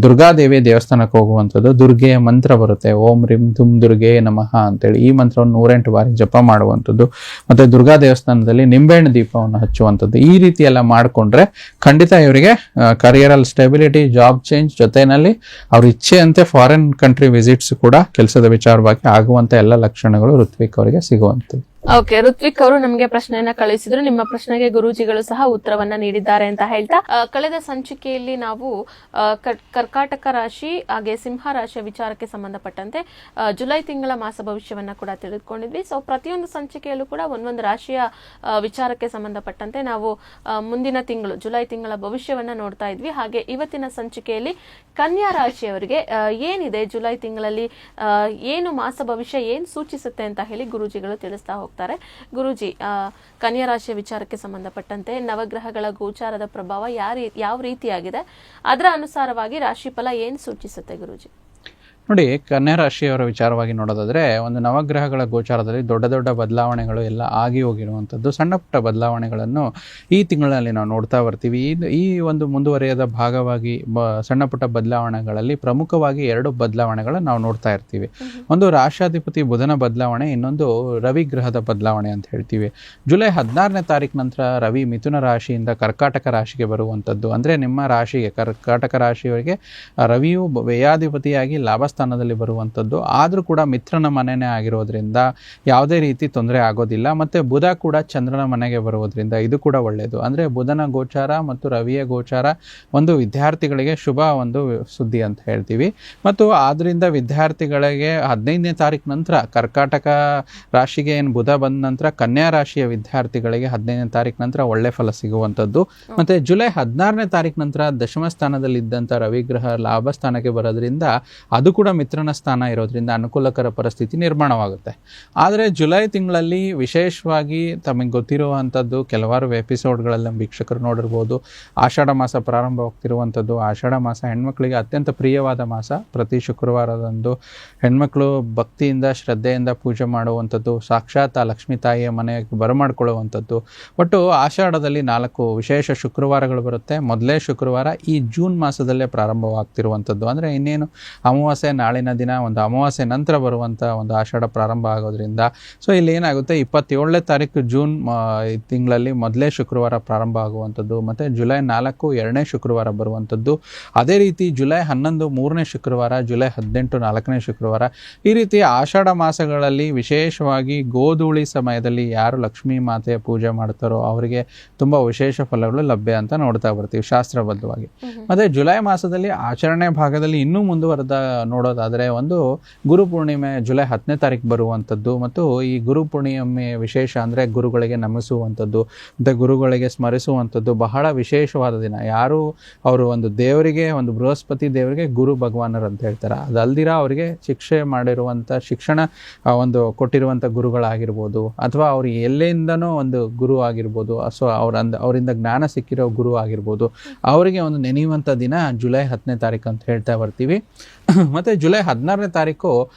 ದುರ್ಗಾದೇವಿ ದೇವಸ್ಥಾನಕ್ಕೆ ಹೋಗುವಂಥದ್ದು. ದುರ್ಗೆಯ ಮಂತ್ರ ಬರುತ್ತೆ, ಓಂ ರಿಂ ಧುಮ್ ದುರ್ಗೆ ನಮಃ ಅಂತೇಳಿ. ಈ ಮಂತ್ರವನ್ನು 108 ಬಾರಿ ಜಪ ಮಾಡುವಂಥದ್ದು. ಮತ್ತೆ ದುರ್ಗಾ ದೇವಸ್ಥಾನದಲ್ಲಿ ನಿಂಬೆಹಣ್ಣು ದೀಪವನ್ನು ಹಚ್ಚುವಂಥದ್ದು. ಈ ರೀತಿ ಎಲ್ಲ ಮಾಡ್ಕೊಂಡ್ರೆ ಖಂಡಿತ ಇವರಿಗೆ ಕರಿಯರ್ ಅಲ್ಲಿ ಸ್ಟೆಬಿಲಿಟಿ, ಜಾಬ್ ಚೇಂಜ್, ಜೊತೆನಲ್ಲಿ ಅವ್ರ ಇಚ್ಛೆಯಂತೆ ಫಾರಿನ್ ಕಂಟ್ರಿ ವಿಸಿಟ್ಸ್ ಕೂಡ ಕೆಲಸದ ವಿಚಾರವಾಗಿ ಆಗುವಂತ ಎಲ್ಲ ಲಕ್ಷಣಗಳು ಋತ್ವಿಕ್ ಅವರಿಗೆ ಸಿಗುವಂಥದ್ದು. ಓಕೆ, ಋತ್ವಿಕ್ ಅವರು ನಮಗೆ ಪ್ರಶ್ನೆಯನ್ನ ಕಳುಹಿಸಿದ್ರು. ನಿಮ್ಮ ಪ್ರಶ್ನೆಗೆ ಗುರೂಜಿಗಳು ಸಹ ಉತ್ತರವನ್ನ ನೀಡಿದ್ದಾರೆ ಅಂತ ಹೇಳ್ತಾ, ಕಳೆದ ಸಂಚಿಕೆಯಲ್ಲಿ ನಾವು ಕರ್ಕಾಟಕ ರಾಶಿ ಹಾಗೆ ಸಿಂಹ ರಾಶಿಯ ವಿಚಾರಕ್ಕೆ ಸಂಬಂಧಪಟ್ಟಂತೆ ಜುಲೈ ತಿಂಗಳ ಮಾಸ ಭವಿಷ್ಯವನ್ನ ಕೂಡ ತಿಳಿದುಕೊಂಡಿದ್ವಿ. ಸೊ ಪ್ರತಿಯೊಂದು ಸಂಚಿಕೆಯಲ್ಲೂ ಕೂಡ ಒಂದೊಂದು ರಾಶಿಯ ವಿಚಾರಕ್ಕೆ ಸಂಬಂಧಪಟ್ಟಂತೆ ನಾವು ಮುಂದಿನ ತಿಂಗಳು ಜುಲೈ ತಿಂಗಳ ಭವಿಷ್ಯವನ್ನ ನೋಡ್ತಾ ಇದ್ವಿ. ಹಾಗೆ ಇವತ್ತಿನ ಸಂಚಿಕೆಯಲ್ಲಿ ಕನ್ಯಾ ರಾಶಿಯವರಿಗೆ ಏನಿದೆ ಜುಲೈ ತಿಂಗಳಲ್ಲಿ, ಏನು ಮಾಸ ಭವಿಷ್ಯ ಏನ್ ಸೂಚಿಸುತ್ತೆ ಅಂತ ಹೇಳಿ ಗುರೂಜಿಗಳು ತಿಳಿಸ್ತಾ ಹೋಗ್ತಾರೆ. ಗುರೂಜಿ, ಕನ್ಯಾ ರಾಶಿಯ ವಿಚಾರಕ್ಕೆ ಸಂಬಂಧಪಟ್ಟಂತೆ ನವಗ್ರಹಗಳ ಗೋಚಾರದ ಪ್ರಭಾವ ಯಾವ ರೀತಿಯಾಗಿದೆ, ಅದರ ಅನುಸಾರವಾಗಿ ರಾಶಿ ಫಲ ಏನ್ ಸೂಚಿಸುತ್ತೆ ಗುರೂಜಿ? ನೋಡಿ, ಕನ್ಯಾ ರಾಶಿಯವರ ವಿಚಾರವಾಗಿ ನೋಡೋದಾದ್ರೆ, ಒಂದು ನವಗ್ರಹಗಳ ಗೋಚಾರದಲ್ಲಿ ದೊಡ್ಡ ದೊಡ್ಡ ಬದಲಾವಣೆಗಳು ಎಲ್ಲ ಆಗಿ ಹೋಗಿರುವಂಥದ್ದು. ಸಣ್ಣ ಪುಟ್ಟ ಬದಲಾವಣೆಗಳನ್ನು ಈ ತಿಂಗಳಲ್ಲಿ ನಾವು ನೋಡ್ತಾ ಬರ್ತೀವಿ. ಈ ಒಂದು ಮುಂದುವರಿಯದ ಭಾಗವಾಗಿ ಸಣ್ಣ ಪುಟ್ಟ ಬದಲಾವಣೆಗಳಲ್ಲಿ ಪ್ರಮುಖವಾಗಿ 2 ಬದಲಾವಣೆಗಳನ್ನು ನಾವು ನೋಡ್ತಾ ಇರ್ತೀವಿ. ಒಂದು ರಾಶಾಧಿಪತಿ ಬುಧನ ಬದಲಾವಣೆ, ಇನ್ನೊಂದು ರವಿ ಗ್ರಹದ ಬದಲಾವಣೆ ಅಂತ ಹೇಳ್ತೀವಿ. ಜುಲೈ 16ನೇ ತಾರೀಕು ನಂತರ ರವಿ ಮಿಥುನ ರಾಶಿಯಿಂದ ಕರ್ಕಾಟಕ ರಾಶಿಗೆ ಬರುವಂಥದ್ದು. ಅಂದ್ರೆ ನಿಮ್ಮ ರಾಶಿಗೆ, ಕರ್ಕಾಟಕ ರಾಶಿಯವರಿಗೆ ರವಿಯು ವ್ಯಯಾಧಿಪತಿಯಾಗಿ ಲಾಭ ಲಾಭಸ್ಥಾನದಲ್ಲಿ ಬರುವಂಥದ್ದು. ಆದರೂ ಕೂಡ ಮಿತ್ರನ ಮನೆನೇ ಆಗಿರೋದ್ರಿಂದ ಯಾವುದೇ ರೀತಿ ತೊಂದರೆ ಆಗೋದಿಲ್ಲ. ಮತ್ತು ಬುಧ ಕೂಡ ಚಂದ್ರನ ಮನೆಗೆ ಬರುವುದರಿಂದ ಇದು ಕೂಡ ಒಳ್ಳೆಯದು. ಅಂದರೆ ಬುಧನ ಗೋಚಾರ ಮತ್ತು ರವಿಯ ಗೋಚಾರ ಒಂದು ವಿದ್ಯಾರ್ಥಿಗಳಿಗೆ ಶುಭ ಒಂದು ಸುದ್ದಿ ಅಂತ ಹೇಳ್ತೀವಿ. ಮತ್ತು ಆದ್ದರಿಂದ ವಿದ್ಯಾರ್ಥಿಗಳಿಗೆ 15ನೇ ತಾರೀಕು ನಂತರ ಕರ್ಕಾಟಕ ರಾಶಿಗೆ ಏನು ಬುಧ ಬಂದ ನಂತರ ಕನ್ಯಾ ರಾಶಿಯ ವಿದ್ಯಾರ್ಥಿಗಳಿಗೆ 15ನೇ ತಾರೀಕು ನಂತರ ಒಳ್ಳೆ ಫಲ ಸಿಗುವಂಥದ್ದು. ಮತ್ತು ಜುಲೈ 16ನೇ ತಾರೀಕು ನಂತರ ದಶಮ ಸ್ಥಾನದಲ್ಲಿ ಇದ್ದಂಥ ರವಿಗ್ರಹ ಲಾಭ ಸ್ಥಾನಕ್ಕೆ ಬರೋದ್ರಿಂದ ಅದು ಕೂಡ ಮಿತ್ರನ ಸ್ಥಾನ ಇರೋದ್ರಿಂದ ಅನುಕೂಲಕರ ಪರಿಸ್ಥಿತಿ ನಿರ್ಮಾಣವಾಗುತ್ತೆ. ಆದರೆ ಜುಲೈ ತಿಂಗಳಲ್ಲಿ ವಿಶೇಷವಾಗಿ ತಮಗೆ ಗೊತ್ತಿರುವಂಥದ್ದು ಕೆಲವಾರು ಎಪಿಸೋಡ್ಗಳಲ್ಲಿ ವೀಕ್ಷಕರು ನೋಡಿರ್ಬೋದು, ಆಷಾಢ ಮಾಸ ಪ್ರಾರಂಭವಾಗ್ತಿರುವಂಥದ್ದು. ಆಷಾಢ ಮಾಸ ಹೆಣ್ಮಕ್ಳಿಗೆ ಅತ್ಯಂತ ಪ್ರಿಯವಾದ ಮಾಸ. ಪ್ರತಿ ಶುಕ್ರವಾರದಂದು ಹೆಣ್ಮಕ್ಳು ಭಕ್ತಿಯಿಂದ ಶ್ರದ್ಧೆಯಿಂದ ಪೂಜೆ ಮಾಡುವಂಥದ್ದು, ಸಾಕ್ಷಾತ್ ಆ ಲಕ್ಷ್ಮೀ ತಾಯಿಯ ಮನೆಗೆ ಬರಮಾಡ್ಕೊಳ್ಳುವಂಥದ್ದು. ಒಟ್ಟು ಆಷಾಢದಲ್ಲಿ 4 ವಿಶೇಷ ಶುಕ್ರವಾರಗಳು ಬರುತ್ತೆ. ಮೊದಲೇ ಶುಕ್ರವಾರ ಈ ಜೂನ್ ಮಾಸದಲ್ಲೇ ಪ್ರಾರಂಭವಾಗ್ತಿರುವಂಥದ್ದು. ಅಂದರೆ ಇನ್ನೇನು ಅಮಾವಾಸ್ಯೆ ನಾಳಿನ ದಿನ ಒಂದು ಅಮಾವಾಸ್ಯೆ ನಂತರ ಬರುವಂಥ ಒಂದು ಆಷಾಢ ಪ್ರಾರಂಭ ಆಗೋದ್ರಿಂದ ಸೊ ಇಲ್ಲಿ ಏನಾಗುತ್ತೆ 27ನೇ ತಾರೀಕು ಜೂನ್ ತಿಂಗಳಲ್ಲಿ ಮೊದಲೇ ಶುಕ್ರವಾರ ಪ್ರಾರಂಭ ಆಗುವಂಥದ್ದು. ಮತ್ತು ಜುಲೈ 4 2ನೇ ಶುಕ್ರವಾರ ಬರುವಂಥದ್ದು. ಅದೇ ರೀತಿ ಜುಲೈ 11 3ನೇ ಶುಕ್ರವಾರ, ಜುಲೈ 18 4ನೇ ಶುಕ್ರವಾರ. ಈ ರೀತಿ ಆಷಾಢ ಮಾಸಗಳಲ್ಲಿ ವಿಶೇಷವಾಗಿ ಗೋಧೂಳಿ ಸಮಯದಲ್ಲಿ ಯಾರು ಲಕ್ಷ್ಮೀ ಮಾತೆಯ ಪೂಜೆ ಮಾಡ್ತಾರೋ ಅವರಿಗೆ ತುಂಬ ವಿಶೇಷ ಫಲಗಳು ಲಭ್ಯ ಅಂತ ನೋಡ್ತಾ ಬರ್ತೀವಿ ಶಾಸ್ತ್ರಬದ್ಧವಾಗಿ. ಮತ್ತು ಜುಲೈ ಮಾಸದಲ್ಲಿ ಆಚರಣೆ ಭಾಗದಲ್ಲಿ ಇನ್ನೂ ಮುಂದುವರೆದ ನೋಡೋದಾದರೆ ಒಂದು ಗುರು ಪೂರ್ಣಿಮೆ ಜುಲೈ 10ನೇ ತಾರೀಕು ಬರುವಂಥದ್ದು. ಮತ್ತು ಈ ಗುರು ಪೂರ್ಣಿಮೆ ವಿಶೇಷ ಅಂದರೆ ಗುರುಗಳಿಗೆ ನಮಿಸುವಂಥದ್ದು ಮತ್ತು ಗುರುಗಳಿಗೆ ಸ್ಮರಿಸುವಂಥದ್ದು ಬಹಳ ವಿಶೇಷವಾದ ದಿನ. ಯಾರು ಅವರು ಒಂದು ದೇವರಿಗೆ, ಒಂದು ಬೃಹಸ್ಪತಿ ದೇವರಿಗೆ ಗುರು ಭಗವಾನರು ಅಂತ ಹೇಳ್ತಾರೆ. ಅದಲ್ದಿರ ಅವರಿಗೆ ಶಿಕ್ಷೆ ಮಾಡಿರುವಂಥ ಶಿಕ್ಷಣ ಒಂದು ಕೊಟ್ಟಿರುವಂಥ ಗುರುಗಳಾಗಿರ್ಬೋದು, ಅಥವಾ ಅವ್ರು ಎಲ್ಲಿಂದನೋ ಒಂದು ಗುರು ಆಗಿರ್ಬೋದು, ಸೊ ಅವರಿಂದ ಜ್ಞಾನ ಸಿಕ್ಕಿರೋ ಗುರು ಆಗಿರ್ಬೋದು, ಅವರಿಗೆ ಒಂದು ನೆನೆಯುವಂಥ ದಿನ ಜುಲೈ 10ನೇ ತಾರೀಕು ಅಂತ ಹೇಳ್ತಾ ಬರ್ತೀವಿ. ಮತ್ತು ಜುಲೈ 16ನೇ ತಾರೀಕು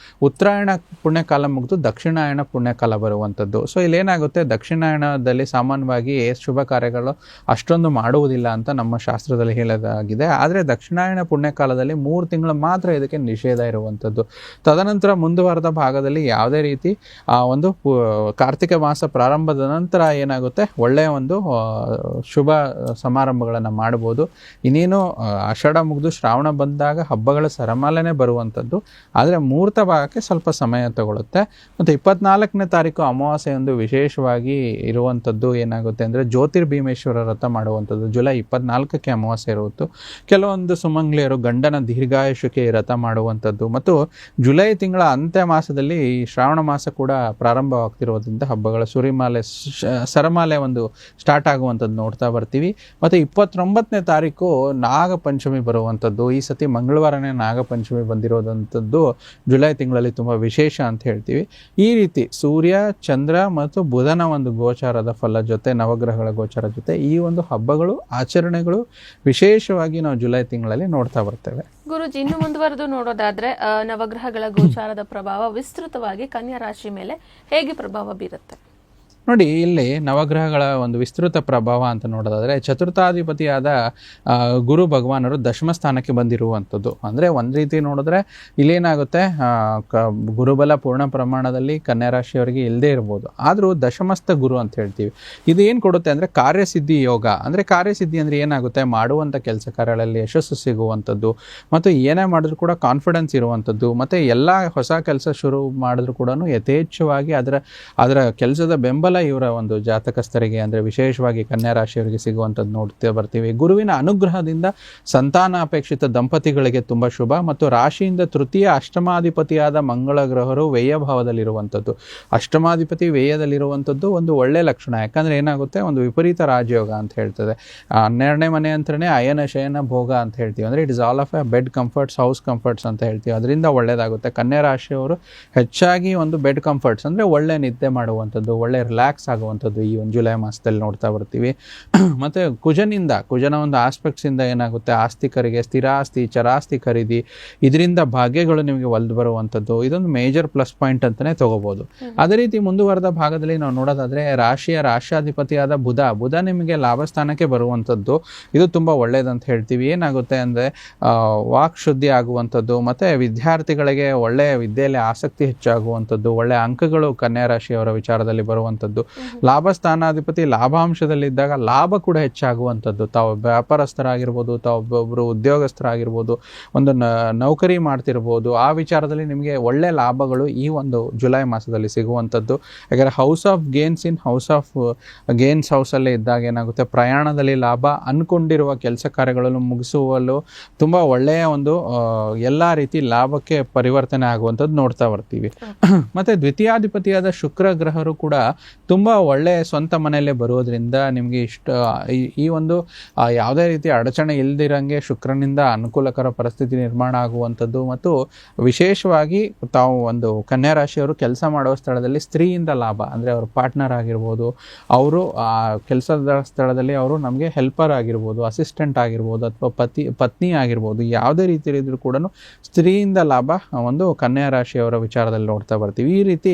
ಉತ್ತರಾಯಣ ಪುಣ್ಯಕಾಲ ಮುಗಿದು ದಕ್ಷಿಣಾಯಣ ಪುಣ್ಯಕಾಲ ಬರುವಂಥದ್ದು. ಸೊ ಇಲ್ಲೇನಾಗುತ್ತೆ, ದಕ್ಷಿಣಾಯಣದಲ್ಲಿ ಸಾಮಾನ್ಯವಾಗಿ ಶುಭ ಕಾರ್ಯಗಳು ಅಷ್ಟೊಂದು ಮಾಡುವುದಿಲ್ಲ ಅಂತ ನಮ್ಮ ಶಾಸ್ತ್ರದಲ್ಲಿ ಹೇಳೋದಾಗಿದೆ. ಆದರೆ ದಕ್ಷಿಣಾಯಣ ಪುಣ್ಯಕಾಲದಲ್ಲಿ 3 ತಿಂಗಳು ಮಾತ್ರ ಇದಕ್ಕೆ ನಿಷೇಧ ಇರುವಂಥದ್ದು. ತದನಂತರ ಮುಂದುವರೆದ ಭಾಗದಲ್ಲಿ ಯಾವುದೇ ರೀತಿ ಒಂದು ಕಾರ್ತಿಕ ಮಾಸ ಪ್ರಾರಂಭದ ನಂತರ ಏನಾಗುತ್ತೆ, ಒಳ್ಳೆಯ ಒಂದು ಶುಭ ಸಮಾರಂಭಗಳನ್ನು ಮಾಡ್ಬೋದು. ಇನ್ನೇನು ಆಷಾಢ ಮುಗಿದು ಶ್ರಾವಣ ಬಂದಾಗ ಹಬ್ಬಗಳ ಸರಮಾಲೆನೇ ಬರುವಂಥದ್ದು. ಆದರೆ ಮುಹೂರ್ತ ಭಾಗಕ್ಕೆ ಸ್ವಲ್ಪ ಸಮಯ ತಗೊಳುತ್ತೆ. ಮತ್ತು 24ನೇ ತಾರೀಕು ಅಮಾವಾಸ್ಯೆ ಒಂದು ವಿಶೇಷವಾಗಿ ಇರುವಂಥದ್ದು. ಏನಾಗುತ್ತೆ ಅಂದರೆ ಜ್ಯೋತಿರ್ಭೀಮೇಶ್ವರ ವ್ರತ ಮಾಡುವಂಥದ್ದು. ಜುಲೈ 24ಕ್ಕೆ ಅಮಾವಾಸ್ಯೆ ಇರುವುದು. ಕೆಲವೊಂದು ಸುಮಂಗ್ಲಿಯರು ಗಂಡನ ದೀರ್ಘಾಯುಷ್ಯಕ್ಕೆ ವ್ರತ ಮಾಡುವಂಥದ್ದು. ಮತ್ತು ಜುಲೈ ತಿಂಗಳ ಅಂತ್ಯ ಮಾಸದಲ್ಲಿ ಶ್ರಾವಣ ಮಾಸ ಕೂಡ ಪ್ರಾರಂಭವಾಗ್ತಿರೋದ್ರಿಂದ ಹಬ್ಬಗಳ ಸರಮಾಲೆ ಒಂದು ಸ್ಟಾರ್ಟ್ ಆಗುವಂಥದ್ದು ನೋಡ್ತಾ ಬರ್ತೀವಿ. ಮತ್ತು 29ನೇ ತಾರೀಕು ನಾಗಪಂಚಮಿ ಬರುವಂಥದ್ದು. ಈ ಸತಿ ಮಂಗಳವಾರನೇ ನಾಗಪಂಚಮಿ ಬಂದಿರೋದಂಥದ್ದು ಜುಲೈ ತಿಂಗಳಲ್ಲಿ ತುಂಬ ವಿಶೇಷ ಅಂತ ಹೇಳ್ತೀವಿ. ಈ ರೀತಿ ಸೂರ್ಯ, ಚಂದ್ರ ಮತ್ತು ಬುಧನ ಒಂದು ಗೋಚಾರದ ಫಲ ಜೊತೆ ನವಗ್ರಹಗಳ ಗೋಚಾರ ಜೊತೆ ಈ ಒಂದು ಹಬ್ಬಗಳು, ಆಚರಣೆಗಳು ವಿಶೇಷವಾಗಿ ನಾವು ಜುಲೈ ತಿಂಗಳಲ್ಲಿ ನೋಡ್ತಾ ಬರ್ತೇವೆ. ಗುರುಜಿ, ಇನ್ನು ಮುಂದುವರೆದು ನೋಡೋದಾದ್ರೆ ನವಗ್ರಹಗಳ ಗೋಚಾರದ ಪ್ರಭಾವ ವಿಸ್ತೃತವಾಗಿ ಕನ್ಯಾ ರಾಶಿ ಮೇಲೆ ಹೇಗೆ ಪ್ರಭಾವ ಬೀರುತ್ತೆ? ನೋಡಿ, ಇಲ್ಲಿ ನವಗ್ರಹಗಳ ಒಂದು ವಿಸ್ತೃತ ಪ್ರಭಾವ ಅಂತ ನೋಡೋದಾದರೆ ಚತುರ್ಥಾಧಿಪತಿಯಾದ ಗುರು ಭಗವಾನರು ದಶಮ ಸ್ಥಾನಕ್ಕೆ ಬಂದಿರುವಂಥದ್ದು. ಅಂದರೆ ಒಂದು ರೀತಿ ನೋಡಿದ್ರೆ ಇಲ್ಲೇನಾಗುತ್ತೆ, ಗುರುಬಲ ಪೂರ್ಣ ಪ್ರಮಾಣದಲ್ಲಿ ಕನ್ಯಾ ರಾಶಿಯವರಿಗೆ ಇಲ್ಲದೇ ಇರ್ಬೋದು. ಆದರೂ ದಶಮಸ್ಥ ಗುರು ಅಂತ ಹೇಳ್ತೀವಿ. ಇದು ಏನು ಕೊಡುತ್ತೆ ಅಂದರೆ ಕಾರ್ಯಸಿದ್ಧಿ ಯೋಗ. ಅಂದರೆ ಕಾರ್ಯಸಿದ್ಧಿ ಅಂದರೆ ಏನಾಗುತ್ತೆ, ಮಾಡುವಂಥ ಕೆಲಸ ಕಾರ್ಯಗಳಲ್ಲಿ ಯಶಸ್ಸು ಸಿಗುವಂಥದ್ದು, ಮತ್ತು ಏನೇ ಮಾಡಿದ್ರು ಕೂಡ ಕಾನ್ಫಿಡೆನ್ಸ್ ಇರುವಂಥದ್ದು, ಮತ್ತು ಎಲ್ಲ ಹೊಸ ಕೆಲಸ ಶುರು ಮಾಡಿದ್ರು ಕೂಡ ಯಥೇಚ್ಛವಾಗಿ ಅದರ ಕೆಲಸದ ಬೆಂಬಲ ಇವರ ಒಂದು ಜಾತಕಸ್ಥರಿಗೆ ಅಂದರೆ ವಿಶೇಷವಾಗಿ ಕನ್ಯಾ ರಾಶಿಯವರಿಗೆ ಸಿಗುವಂಥದ್ದು ನೋಡ್ತಾ ಬರ್ತೀವಿ. ಗುರುವಿನ ಅನುಗ್ರಹದಿಂದ ಸಂತಾನ ಅಪೇಕ್ಷಿತ ದಂಪತಿಗಳಿಗೆ ತುಂಬ ಶುಭ. ಮತ್ತು ರಾಶಿಯಿಂದ ತೃತೀಯ ಅಷ್ಟಮಾಧಿಪತಿಯಾದ ಮಂಗಳ ಗ್ರಹರು ವ್ಯಯಭಾವದಲ್ಲಿರುವಂಥದ್ದು. ಅಷ್ಟಮಾಧಿಪತಿ ವ್ಯಯದಲ್ಲಿರುವಂಥದ್ದು ಒಂದು ಒಳ್ಳೆಯ ಲಕ್ಷಣ. ಯಾಕಂದರೆ ಏನಾಗುತ್ತೆ, ಒಂದು ವಿಪರೀತ ರಾಜಯೋಗ ಅಂತ ಹೇಳ್ತದೆ. 12ನೇ ಮನೆ ಅಂತಲೇ ಅಯನ ಶಯನ ಭೋಗ ಅಂತ ಹೇಳ್ತೀವಿ. ಅಂದರೆ it is all of A bed comforts, house comforts ಅಂತ ಹೇಳ್ತೀವಿ. ಅದರಿಂದ ಒಳ್ಳೆಯದಾಗುತ್ತೆ. ಕನ್ಯಾ ರಾಶಿಯವರು ಹೆಚ್ಚಾಗಿ ಒಂದು ಬೆಡ್ ಕಂಫರ್ಟ್ಸ್ ಅಂದರೆ ಒಳ್ಳೆ ನಿದ್ದೆ ಮಾಡುವಂಥದ್ದು, ಒಳ್ಳೆ ರಿಲ್ಯಾಕ್ಸ್ ಆಗುವಂಥದ್ದು ಈ ಒಂದು ಜುಲೈ ಮಾಸದಲ್ಲಿ ನೋಡ್ತಾ ಬರ್ತೀವಿ. ಮತ್ತು ಕುಜನ ಒಂದು ಆಸ್ಪೆಕ್ಟ್ಸಿಂದ ಏನಾಗುತ್ತೆ, ಆಸ್ತಿಕರಿಗೆ ಸ್ಥಿರಾಸ್ತಿ, ಚರಾಸ್ತಿ ಖರೀದಿ, ಇದರಿಂದ ಭಾಗ್ಯಗಳು ನಿಮಗೆ ಒಲ್ದು ಬರುವಂಥದ್ದು, ಇದೊಂದು ಮೇಜರ್ ಪ್ಲಸ್ ಪಾಯಿಂಟ್ ಅಂತಲೇ ತಗೋಬೋದು. ಅದೇ ರೀತಿ ಮುಂದುವರೆದ ಭಾಗದಲ್ಲಿ ನಾವು ನೋಡೋದಾದರೆ ರಾಶಿಯಾಧಿಪತಿಯಾದ ಬುಧ ನಿಮಗೆ ಲಾಭಸ್ಥಾನಕ್ಕೆ ಬರುವಂಥದ್ದು. ಇದು ತುಂಬ ಒಳ್ಳೆಯದಂತ ಹೇಳ್ತೀವಿ. ಏನಾಗುತ್ತೆ ಅಂದರೆ ವಾಕ್ ಶುದ್ಧಿ ಆಗುವಂಥದ್ದು, ಮತ್ತು ವಿದ್ಯಾರ್ಥಿಗಳಿಗೆ ಒಳ್ಳೆಯ ವಿದ್ಯೆಯಲ್ಲಿ ಆಸಕ್ತಿ ಹೆಚ್ಚಾಗುವಂಥದ್ದು, ಒಳ್ಳೆಯ ಅಂಕಗಳು ಕನ್ಯಾ ರಾಶಿಯವರ ವಿಚಾರದಲ್ಲಿ ಬರುವಂಥದ್ದು ಆಗುವಂಥದ್ದು. ಲಾಭ ಸ್ಥಾನಾಧಿಪತಿ ಲಾಭಾಂಶದಲ್ಲಿದ್ದಾಗ ಲಾಭ ಕೂಡ ಹೆಚ್ಚಾಗುವಂಥದ್ದು. ತಾವು ವ್ಯಾಪಾರಸ್ಥರಾಗಿರ್ಬೋದು, ತಾವೊಬ್ಬೊಬ್ಬರು ಉದ್ಯೋಗಸ್ಥರಾಗಿರ್ಬೋದು, ಒಂದು ನೌಕರಿ ಮಾಡ್ತಿರ್ಬೋದು, ಆ ವಿಚಾರದಲ್ಲಿ ನಿಮಗೆ ಒಳ್ಳೆ ಲಾಭಗಳು ಈ ಒಂದು ಜುಲೈ ಮಾಸದಲ್ಲಿ ಸಿಗುವಂಥದ್ದು. ಯಾಕಂದರೆ house of gains in house of gains ಹೌಸಲ್ಲೇ ಇದ್ದಾಗ ಏನಾಗುತ್ತೆ, ಪ್ರಯಾಣದಲ್ಲಿ ಲಾಭ, ಅನ್ಕೊಂಡಿರುವ ಕೆಲಸ ಕಾರ್ಯಗಳನ್ನು ಮುಗಿಸುವಲ್ಲೂ ತುಂಬ ಒಳ್ಳೆಯ ಒಂದು ಎಲ್ಲ ರೀತಿ ಲಾಭಕ್ಕೆ ಪರಿವರ್ತನೆ ಆಗುವಂಥದ್ದು ನೋಡ್ತಾ ಬರ್ತೀವಿ. ಮತ್ತು ದ್ವಿತೀಯಾಧಿಪತಿಯಾದ ಶುಕ್ರ ಗ್ರಹರು ಕೂಡ ತುಂಬ ಒಳ್ಳೆಯ ಸ್ವಂತ ಮನೆಯಲ್ಲೇ ಬರೋದ್ರಿಂದ ನಿಮಗೆ ಈ ಒಂದು ಯಾವುದೇ ರೀತಿ ಅಡಚಣೆ ಇಲ್ದಿರಂಗೆ ಶುಕ್ರನಿಂದ ಅನುಕೂಲಕರ ಪರಿಸ್ಥಿತಿ ನಿರ್ಮಾಣ ಆಗುವಂಥದ್ದು. ಮತ್ತು ವಿಶೇಷವಾಗಿ ತಾವು ಒಂದು ಕನ್ಯಾ ರಾಶಿಯವರು ಕೆಲಸ ಮಾಡುವ ಸ್ಥಳದಲ್ಲಿ ಸ್ತ್ರೀಯಿಂದ ಲಾಭ, ಅಂದರೆ ಅವ್ರ ಪಾರ್ಟ್ನರ್ ಆಗಿರ್ಬೋದು, ಅವರು ಆ ಕೆಲಸದ ಸ್ಥಳದಲ್ಲಿ ಅವರು ನಮಗೆ ಹೆಲ್ಪರ್ ಆಗಿರ್ಬೋದು, ಅಸಿಸ್ಟೆಂಟ್ ಆಗಿರ್ಬೋದು, ಅಥವಾ ಪತ್ನಿ ಆಗಿರ್ಬೋದು, ಯಾವುದೇ ರೀತಿಯಲ್ಲಿ ಇದ್ರೂ ಕೂಡ ಸ್ತ್ರೀಯಿಂದ ಲಾಭ ಒಂದು ಕನ್ಯಾ ರಾಶಿಯವರ ವಿಚಾರದಲ್ಲಿ ನೋಡ್ತಾ ಬರ್ತೀವಿ. ಈ ರೀತಿ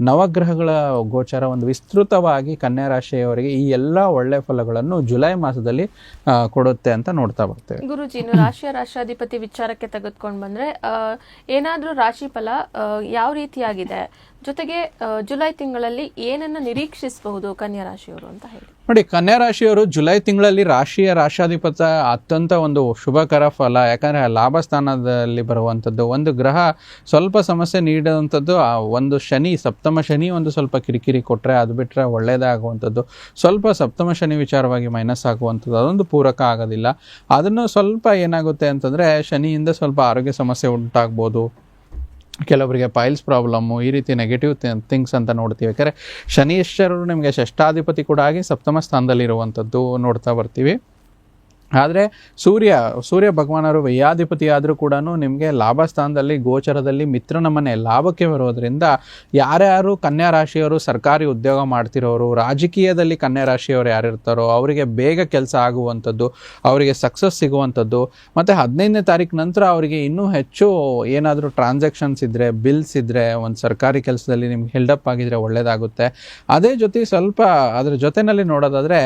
ನವಗ್ರಹಗಳ ಗೋಚಾರ ಒಂದು ವಿಸ್ತೃತವಾಗಿ ಕನ್ಯಾ ರಾಶಿಯವರಿಗೆ ಈ ಎಲ್ಲ ಒಳ್ಳೆ ಫಲಗಳನ್ನು ಜುಲೈ ಮಾಸದಲ್ಲಿ ಕೊಡುತ್ತೆ ಅಂತ ನೋಡ್ತಾ ಬರ್ತೇವೆ. ಗುರುಜಿ, ರಾಶಿಯಾಧಿಪತಿ ವಿಚಾರಕ್ಕೆ ತೆಗೆದುಕೊಂಡು ಬಂದ್ರೆ ಏನಾದ್ರೂ ರಾಶಿ ಫಲ ಯಾವ ರೀತಿಯಾಗಿದೆ, ಜೊತೆಗೆ ಜುಲೈ ತಿಂಗಳಲ್ಲಿ ಏನನ್ನ ನಿರೀಕ್ಷಿಸಬಹುದು ಕನ್ಯಾ ರಾಶಿಯವರು ಅಂತ ಹೇಳಿ. ನೋಡಿ, ಕನ್ಯಾ ರಾಶಿಯವರು ಜುಲೈ ತಿಂಗಳಲ್ಲಿ ರಾಶಿಯಾಧಿಪತ ಅತ್ಯಂತ ಒಂದು ಶುಭಕರ ಫಲ. ಯಾಕಂದರೆ ಲಾಭ ಸ್ಥಾನದಲ್ಲಿ ಬರುವಂಥದ್ದು ಒಂದು ಗ್ರಹ ಸ್ವಲ್ಪ ಸಮಸ್ಯೆ ನೀಡುವಂಥದ್ದು. ಒಂದು ಶನಿ, ಸಪ್ತಮ ಶನಿ ಒಂದು ಸ್ವಲ್ಪ ಕಿರಿಕಿರಿ ಕೊಟ್ಟರೆ, ಅದು ಬಿಟ್ಟರೆ ಒಳ್ಳೆಯದಾಗುವಂಥದ್ದು. ಸ್ವಲ್ಪ ಸಪ್ತಮ ಶನಿ ವಿಚಾರವಾಗಿ ಮೈನಸ್ ಆಗುವಂಥದ್ದು, ಅದೊಂದು ಪೂರಕ ಆಗೋದಿಲ್ಲ. ಅದನ್ನು ಸ್ವಲ್ಪ ಏನಾಗುತ್ತೆ ಅಂತಂದರೆ, ಶನಿಯಿಂದ ಸ್ವಲ್ಪ ಆರೋಗ್ಯ ಸಮಸ್ಯೆ ಉಂಟಾಗ್ಬೋದು, ಕೆಲವರಿಗೆ ಪೈಲ್ಸ್ ಪ್ರಾಬ್ಲಮ್ಮು, ಈ ರೀತಿ ನೆಗೆಟಿವ್ ಥಿಂಗ್ಸ್ ಅಂತ ನೋಡ್ತೀವಿ. ಯಾಕಂದರೆ ಶನೀಶ್ವರರು ನಿಮಗೆ ಷಷ್ಠಾಧಿಪತಿ ಕೂಡ ಆಗಿ ಸಪ್ತಮ ಸ್ಥಾನದಲ್ಲಿರುವಂಥದ್ದು ನೋಡ್ತಾ ಬರ್ತೀವಿ. ಆದರೆ ಸೂರ್ಯ ಭಗವಾನರು ವ್ಯಯಾಧಿಪತಿ ಆದರೂ ಕೂಡ ನಿಮಗೆ ಲಾಭ ಸ್ಥಾನದಲ್ಲಿ ಗೋಚರದಲ್ಲಿ ಮಿತ್ರನ ಮನೆ ಲಾಭಕ್ಕೆ ಬರೋದ್ರಿಂದ ಯಾರ್ಯಾರು ಕನ್ಯಾ ರಾಶಿಯವರು ಸರ್ಕಾರಿ ಉದ್ಯೋಗ ಮಾಡ್ತಿರೋರು, ರಾಜಕೀಯದಲ್ಲಿ ಕನ್ಯಾ ರಾಶಿಯವರು ಯಾರಿರ್ತಾರೋ ಅವರಿಗೆ ಬೇಗ ಕೆಲಸ ಆಗುವಂಥದ್ದು, ಅವರಿಗೆ ಸಕ್ಸಸ್ ಸಿಗುವಂಥದ್ದು. ಮತ್ತು 15ನೇ ತಾರೀಕು ನಂತರ ಅವರಿಗೆ ಇನ್ನೂ ಹೆಚ್ಚು ಏನಾದರೂ ಟ್ರಾನ್ಸಾಕ್ಷನ್ಸ್ ಇದ್ದರೆ, ಬಿಲ್ಸ್ ಇದ್ದರೆ, ಒಂದು ಸರ್ಕಾರಿ ಕೆಲಸದಲ್ಲಿ ನಿಮ್ಗೆ ಹೆಲ್ಡಪ್ ಆಗಿದ್ರೆ ಒಳ್ಳೆಯದಾಗುತ್ತೆ. ಅದೇ ಜೊತೆ ಸ್ವಲ್ಪ ಅದರ ಜೊತೆಯಲ್ಲಿ ನೋಡೋದಾದರೆ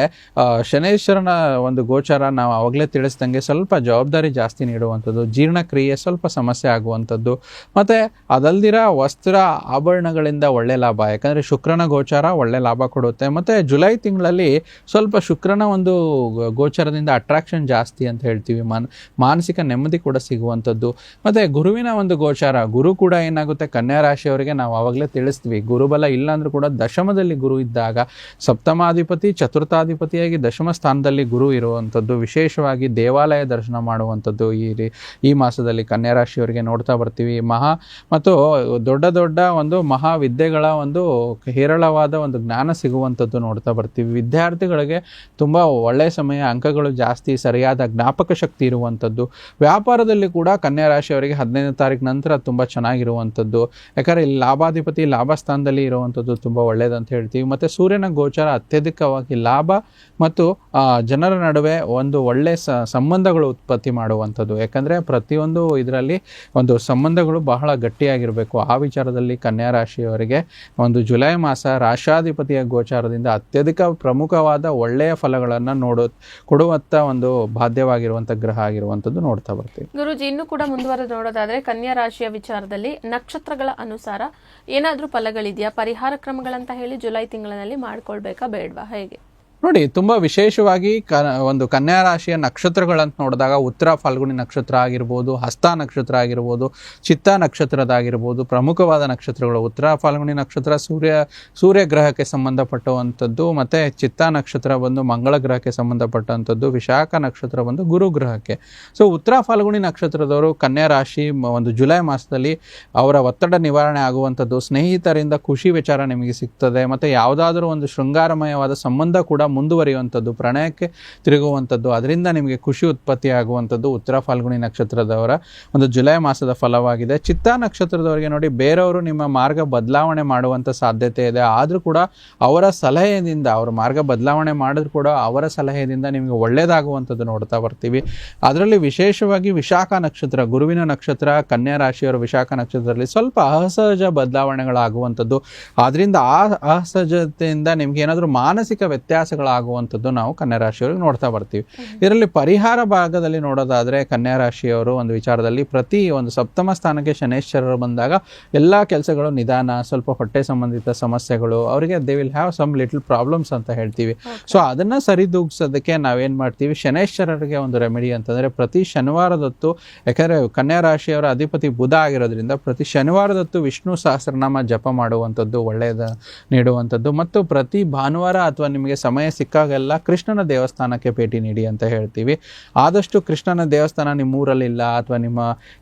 ಶನೇಶ್ವರನ ಒಂದು ಗೋಚಾರ ನಾವು ಆವಾಗಲೇ ತಿಳಿಸ್ದಂಗೆ ಸ್ವಲ್ಪ ಜವಾಬ್ದಾರಿ ಜಾಸ್ತಿ ನೀಡುವಂಥದ್ದು, ಜೀರ್ಣಕ್ರಿಯೆ ಸ್ವಲ್ಪ ಸಮಸ್ಯೆ ಆಗುವಂಥದ್ದು. ಮತ್ತು ಅದಲ್ದಿರ ವಸ್ತ್ರ ಆಭರಣಗಳಿಂದ ಒಳ್ಳೆ ಲಾಭ, ಯಾಕಂದರೆ ಶುಕ್ರನ ಗೋಚಾರ ಒಳ್ಳೆ ಲಾಭ ಕೊಡುತ್ತೆ. ಮತ್ತು ಜುಲೈ ತಿಂಗಳಲ್ಲಿ ಸ್ವಲ್ಪ ಶುಕ್ರನ ಒಂದು ಗೋಚಾರದಿಂದ ಅಟ್ರಾಕ್ಷನ್ ಜಾಸ್ತಿ ಅಂತ ಹೇಳ್ತೀವಿ, ಮಾನಸಿಕ ನೆಮ್ಮದಿ ಕೂಡ ಸಿಗುವಂಥದ್ದು. ಮತ್ತು ಗುರುವಿನ ಒಂದು ಗೋಚಾರ, ಗುರು ಕೂಡ ಏನಾಗುತ್ತೆ ಕನ್ಯಾ ರಾಶಿಯವರಿಗೆ ನಾವು ಆವಾಗಲೇ ತಿಳಿಸ್ತೀವಿ, ಗುರುಬಲ ಇಲ್ಲ ಕೂಡ ದಶಮದಲ್ಲಿ ಗುರು ಇದ್ದಾಗ, ಸಪ್ತಮಾಧಿಪತಿ ಚತುರ್ಥಾಧಿಪತಿಯಾಗಿ ದಶಮ ಸ್ಥಾನದಲ್ಲಿ ಗುರು ಇರುವಂಥದ್ದು, ವಿಶೇಷವಾಗಿ ದೇವಾಲಯ ದರ್ಶನ ಮಾಡುವಂಥದ್ದು ಈ ಮಾಸದಲ್ಲಿ ಕನ್ಯಾ ರಾಶಿಯವರಿಗೆ ನೋಡ್ತಾ ಬರ್ತೀವಿ. ಮತ್ತು ದೊಡ್ಡ ಒಂದು ಮಹಾವಿದ್ಯೆಗಳ ಒಂದು ಹೇರಳವಾದ ಒಂದು ಜ್ಞಾನ ಸಿಗುವಂಥದ್ದು ನೋಡ್ತಾ ಬರ್ತೀವಿ. ವಿದ್ಯಾರ್ಥಿಗಳಿಗೆ ತುಂಬ ಒಳ್ಳೆಯ ಸಮಯ, ಅಂಕಗಳು ಜಾಸ್ತಿ, ಸರಿಯಾದ ಜ್ಞಾಪಕ ಶಕ್ತಿ ಇರುವಂಥದ್ದು. ವ್ಯಾಪಾರದಲ್ಲಿ ಕೂಡ ಕನ್ಯಾ ರಾಶಿಯವರಿಗೆ 15ನೇ ತಾರೀಕು ನಂತರ ತುಂಬ ಚೆನ್ನಾಗಿರುವಂಥದ್ದು. ಯಾಕಂದರೆ ಇಲ್ಲಿ ಲಾಭಾಧಿಪತಿ ಲಾಭ ಸ್ಥಾನದಲ್ಲಿ ಇರುವಂಥದ್ದು ತುಂಬ ಒಳ್ಳೆಯದಂತ ಹೇಳ್ತೀವಿ. ಮತ್ತು ಸೂರ್ಯನ ಗೋಚಾರ ಅತ್ಯಧಿಕವಾಗಿ ಲಾಭ ಮತ್ತು ಜನರ ನಡುವೆ ಒಂದು ಒಳ್ಳೆ ಸಂಬಂಧಗಳು ಉತ್ಪತ್ತಿ ಮಾಡುವಂಥದ್ದು. ಯಾಕಂದರೆ ಪ್ರತಿಯೊಂದು ಇದರಲ್ಲಿ ಒಂದು ಸಂಬಂಧಗಳು ಬಹಳ ಗಟ್ಟಿಯಾಗಿರಬೇಕು. ಆ ವಿಚಾರದಲ್ಲಿ ಕನ್ಯಾ ರಾಶಿಯವರಿಗೆ ಒಂದು ಜುಲೈ ಮಾಸ ರಾಶಾಧಿಪತಿಯ ಗೋಚಾರದಿಂದ ಅತ್ಯಧಿಕ ಪ್ರಮುಖವಾದ ಒಳ್ಳೆಯ ಫಲಗಳನ್ನು ಕೊಡುವಂಥ ಒಂದು ಬಾಧ್ಯವಾಗಿರುವಂಥ ಗ್ರಹ ಆಗಿರುವಂಥದ್ದು ನೋಡ್ತಾ ಬರ್ತೀವಿ. ಗುರುಜಿ, ಇನ್ನು ಕೂಡ ಮುಂದುವರೆದು ನೋಡೋದಾದ್ರೆ ಕನ್ಯಾ ರಾಶಿಯ ವಿಚಾರದಲ್ಲಿ ನಕ್ಷತ್ರಗಳ ಅನುಸಾರ ಏನಾದ್ರೂ ಫಲಗಳಿದೆಯಾ, ಪರಿಹಾರ ಕ್ರಮಗಳಂತ ಹೇಳಿ ಜುಲೈ ತಿಂಗಳಿನಲ್ಲಿ ಮಾಡ್ಕೊಳ್ಬೇಕಾ ಬೇಡವಾ, ಹೇಗೆ? ನೋಡಿ, ತುಂಬ ವಿಶೇಷವಾಗಿ ಒಂದು ಕನ್ಯಾ ರಾಶಿಯ ನಕ್ಷತ್ರಗಳಂತ ನೋಡಿದಾಗ ಉತ್ತರ ಫಾಲ್ಗುಣಿ ನಕ್ಷತ್ರ ಆಗಿರ್ಬೋದು, ಹಸ್ತ ನಕ್ಷತ್ರ ಆಗಿರ್ಬೋದು, ಚಿತ್ತ ನಕ್ಷತ್ರದಾಗಿರ್ಬೋದು, ಪ್ರಮುಖವಾದ ನಕ್ಷತ್ರಗಳು. ಉತ್ತರ ಫಾಲ್ಗುಣಿ ನಕ್ಷತ್ರ ಸೂರ್ಯ ಗ್ರಹಕ್ಕೆ ಸಂಬಂಧಪಟ್ಟುವಂಥದ್ದು, ಮತ್ತು ಚಿತ್ತ ನಕ್ಷತ್ರ ಬಂದು ಮಂಗಳ ಗ್ರಹಕ್ಕೆ ಸಂಬಂಧಪಟ್ಟಂಥದ್ದು, ವಿಶಾಖ ನಕ್ಷತ್ರ ಬಂದು ಗುರು ಗ್ರಹಕ್ಕೆ. ಸೊ ಉತ್ತರ ಫಾಲ್ಗುಣಿ ನಕ್ಷತ್ರದವರು ಕನ್ಯಾ ರಾಶಿ ಒಂದು ಜುಲೈ ಮಾಸದಲ್ಲಿ ಅವರ ಒತ್ತಡ ನಿವಾರಣೆ ಆಗುವಂಥದ್ದು, ಸ್ನೇಹಿತರಿಂದ ಖುಷಿ ವಿಚಾರ ನಿಮಗೆ ಸಿಗ್ತದೆ, ಮತ್ತು ಯಾವುದಾದ್ರೂ ಒಂದು ಶೃಂಗಾರಮಯವಾದ ಸಂಬಂಧ ಕೂಡ ಮುಂದುವರಿಯುವಂಥದ್ದು, ಪ್ರಣಯಕ್ಕೆ ತಿರುಗುವಂಥದ್ದು, ಅದರಿಂದ ನಿಮಗೆ ಖುಷಿ ಉತ್ಪತ್ತಿ ಆಗುವಂಥದ್ದು ಉತ್ತರ ಫಾಲ್ಗುಣಿ ನಕ್ಷತ್ರದವರ ಒಂದು ಜುಲೈ ಮಾಸದ ಫಲವಾಗಿದೆ. ಚಿತ್ತಾ ನಕ್ಷತ್ರದವರಿಗೆ ನೋಡಿ, ಬೇರೆಯವರು ನಿಮ್ಮ ಮಾರ್ಗ ಬದಲಾವಣೆ ಮಾಡುವಂಥ ಸಾಧ್ಯತೆ ಇದೆ. ಆದರೂ ಕೂಡ ಅವರ ಸಲಹೆಯಿಂದ, ಅವರ ಮಾರ್ಗ ಬದಲಾವಣೆ ಮಾಡಿದ್ರು ಕೂಡ ಅವರ ಸಲಹೆಯಿಂದ ನಿಮಗೆ ಒಳ್ಳೆಯದಾಗುವಂಥದ್ದು ನೋಡ್ತಾ ಬರ್ತೀವಿ. ಅದರಲ್ಲಿ ವಿಶೇಷವಾಗಿ ವಿಶಾಖ ನಕ್ಷತ್ರ, ಗುರುವಿನ ನಕ್ಷತ್ರ, ಕನ್ಯಾ ರಾಶಿಯವರ ವಿಶಾಖ ನಕ್ಷತ್ರದಲ್ಲಿ ಸ್ವಲ್ಪ ಅಸಹಜ ಬದಲಾವಣೆಗಳಾಗುವಂಥದ್ದು. ಆದ್ದರಿಂದ ಆ ಅಸಹಜತೆಯಿಂದ ನಿಮ್ಗೆ ಏನಾದರೂ ಮಾನಸಿಕ ವ್ಯತ್ಯಾಸಗಳು ಸಮಸ್ಯೆಗಳಾಗುವಂಥದ್ದು ನಾವು ಕನ್ಯಾ ರಾಶಿಯವರಿಗೆ ನೋಡ್ತಾ ಬರ್ತೀವಿ. ಇದರಲ್ಲಿ ಪರಿಹಾರ ಭಾಗದಲ್ಲಿ ನೋಡೋದಾದ್ರೆ ಕನ್ಯಾ ರಾಶಿಯವರು ಒಂದು ವಿಚಾರದಲ್ಲಿ ಪ್ರತಿ ಒಂದು ಸಪ್ತಮ ಸ್ಥಾನಕ್ಕೆ ಶನೈಶ್ಚರರು ಬಂದಾಗ ಎಲ್ಲ ಕೆಲಸಗಳು ನಿಧಾನ, ಸ್ವಲ್ಪ ಹೊಟ್ಟೆ ಸಂಬಂಧಿತ ಸಮಸ್ಯೆಗಳು, ಅವರಿಗೆ they will have some little problems ಅಂತ ಹೇಳ್ತೀವಿ. ಸೊ ಅದನ್ನ ಸರಿದೂಗಿಸೋದಕ್ಕೆ ನಾವೇನ್ ಮಾಡ್ತೀವಿ, ಶನೈಶ್ಚರರಿಗೆ ಒಂದು ರೆಮಿಡಿ ಅಂತಂದ್ರೆ ಪ್ರತಿ ಶನಿವಾರದೊತ್ತು, ಯಾಕಂದ್ರೆ ಕನ್ಯಾ ರಾಶಿಯವರ ಅಧಿಪತಿ ಬುಧ ಆಗಿರೋದ್ರಿಂದ ಪ್ರತಿ ಶನಿವಾರದೊತ್ತು ವಿಷ್ಣು ಸಹಸ್ರನಾಮ ಜಪ ಮಾಡುವಂಥದ್ದು ಒಳ್ಳೆಯದ ನೀಡುವಂಥದ್ದು, ಮತ್ತು ಪ್ರತಿ ಭಾನುವಾರ ಅಥವಾ ನಿಮಗೆ ಸಮಯ ಸಿಕ್ಕಾಗೆಲ್ಲ ಕೃಷ್ಣನ ದೇವಸ್ಥಾನಕ್ಕೆ ಭೇಟಿ ನೀಡಿ ಅಂತ ಹೇಳ್ತೀವಿ. ಆದಷ್ಟು ಕೃಷ್ಣನ ದೇವಸ್ಥಾನ ನಿಮ್ಮ ಊರಲ್ಲಿಲ್ಲ ಅಥವಾ ನಿಮ್ಮ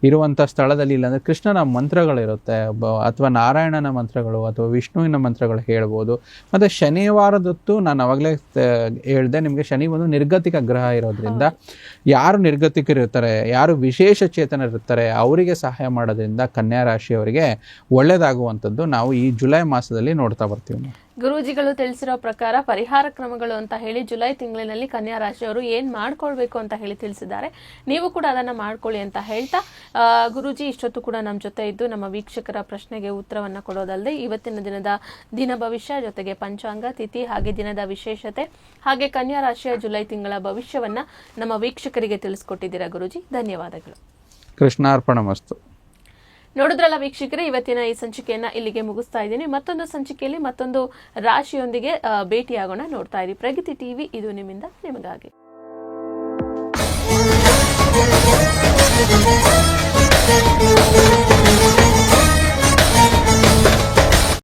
ಇರುವಂಥ ಸ್ಥಳದಲ್ಲಿ ಇಲ್ಲ ಅಂದರೆ ಕೃಷ್ಣನ ಮಂತ್ರಗಳಿರುತ್ತೆ, ಅಥವಾ ನಾರಾಯಣನ ಮಂತ್ರಗಳು ಅಥವಾ ವಿಷ್ಣುವಿನ ಮಂತ್ರಗಳು ಹೇಳ್ಬೋದು. ಮತ್ತು ಶನಿವಾರದೊತ್ತು ನಾನು ಅವಾಗಲೇ ಹೇಳಿದೆ ನಿಮಗೆ, ಶನಿ ಒಂದು ನಿರ್ಗತಿಕ ಗ್ರಹ ಇರೋದ್ರಿಂದ ಯಾರು ನಿರ್ಗತಿಕರಿರ್ತಾರೆ, ಯಾರು ವಿಶೇಷ ಚೇತನರಿರ್ತಾರೆ ಅವರಿಗೆ ಸಹಾಯ ಮಾಡೋದ್ರಿಂದ ಕನ್ಯಾ ರಾಶಿಯವರಿಗೆ ಒಳ್ಳೆಯದಾಗುವಂಥದ್ದು ನಾವು ಈ ಜುಲೈ ಮಾಸದಲ್ಲಿ ನೋಡ್ತಾ ಬರ್ತೀವಿ. ಗುರೂಜಿಗಳು ತಿಳಿಸಿರೋ ಪ್ರಕಾರ ಪರಿಹಾರ ಕ್ರಮಗಳು ಅಂತ ಹೇಳಿ ಜುಲೈ ತಿಂಗಳಿನಲ್ಲಿ ಕನ್ಯಾ ರಾಶಿಯವರು ಏನ್ ಮಾಡ್ಕೊಳ್ಬೇಕು ಅಂತ ಹೇಳಿ ತಿಳಿಸಿದ್ದಾರೆ. ನೀವು ಕೂಡ ಅದನ್ನ ಮಾಡ್ಕೊಳ್ಳಿ ಅಂತ ಹೇಳ್ತಾ, ಗುರೂಜಿ ಇಷ್ಟೊತ್ತು ಕೂಡ ನಮ್ಮ ಜೊತೆ ಇದ್ದು ನಮ್ಮ ವೀಕ್ಷಕರ ಪ್ರಶ್ನೆಗೆ ಉತ್ತರವನ್ನ ಕೊಡೋದಲ್ಲದೆ ಇವತ್ತಿನ ದಿನ ಭವಿಷ್ಯ ಜೊತೆಗೆ ಪಂಚಾಂಗ, ತಿಥಿ ಹಾಗೆ ದಿನದ ವಿಶೇಷತೆ ಹಾಗೆ ಕನ್ಯಾ ರಾಶಿಯ ಜುಲೈ ತಿಂಗಳ ಭವಿಷ್ಯವನ್ನ ನಮ್ಮ ವೀಕ್ಷಕರಿಗೆ ತಿಳಿಸ್ಕೊಟ್ಟಿದ್ದೀರಾ ಗುರೂಜಿ, ಧನ್ಯವಾದಗಳು. ಕೃಷ್ಣಾರ್ಪಣಮಸ್ತು. ನೋಡಿದ್ರಲ್ಲ ವೀಕ್ಷಕರೇ, ಇವತ್ತಿನ ಈ ಸಂಚಿಕೆಯನ್ನ ಇಲ್ಲಿಗೆ ಮುಗಿಸ್ತಾ ಇದ್ದೀನಿ. ಮತ್ತೊಂದು ಸಂಚಿಕೆಯಲ್ಲಿ ಮತ್ತೊಂದು ರಾಶಿಯೊಂದಿಗೆ ಭೇಟಿಯಾಗೋಣ. ನೋಡ್ತಾ ಇರಿ ಪ್ರಗತಿ ಟಿವಿ, ಇದು ನಿಮ್ಮಿಂದ ನಿಮಗಾಗಿ.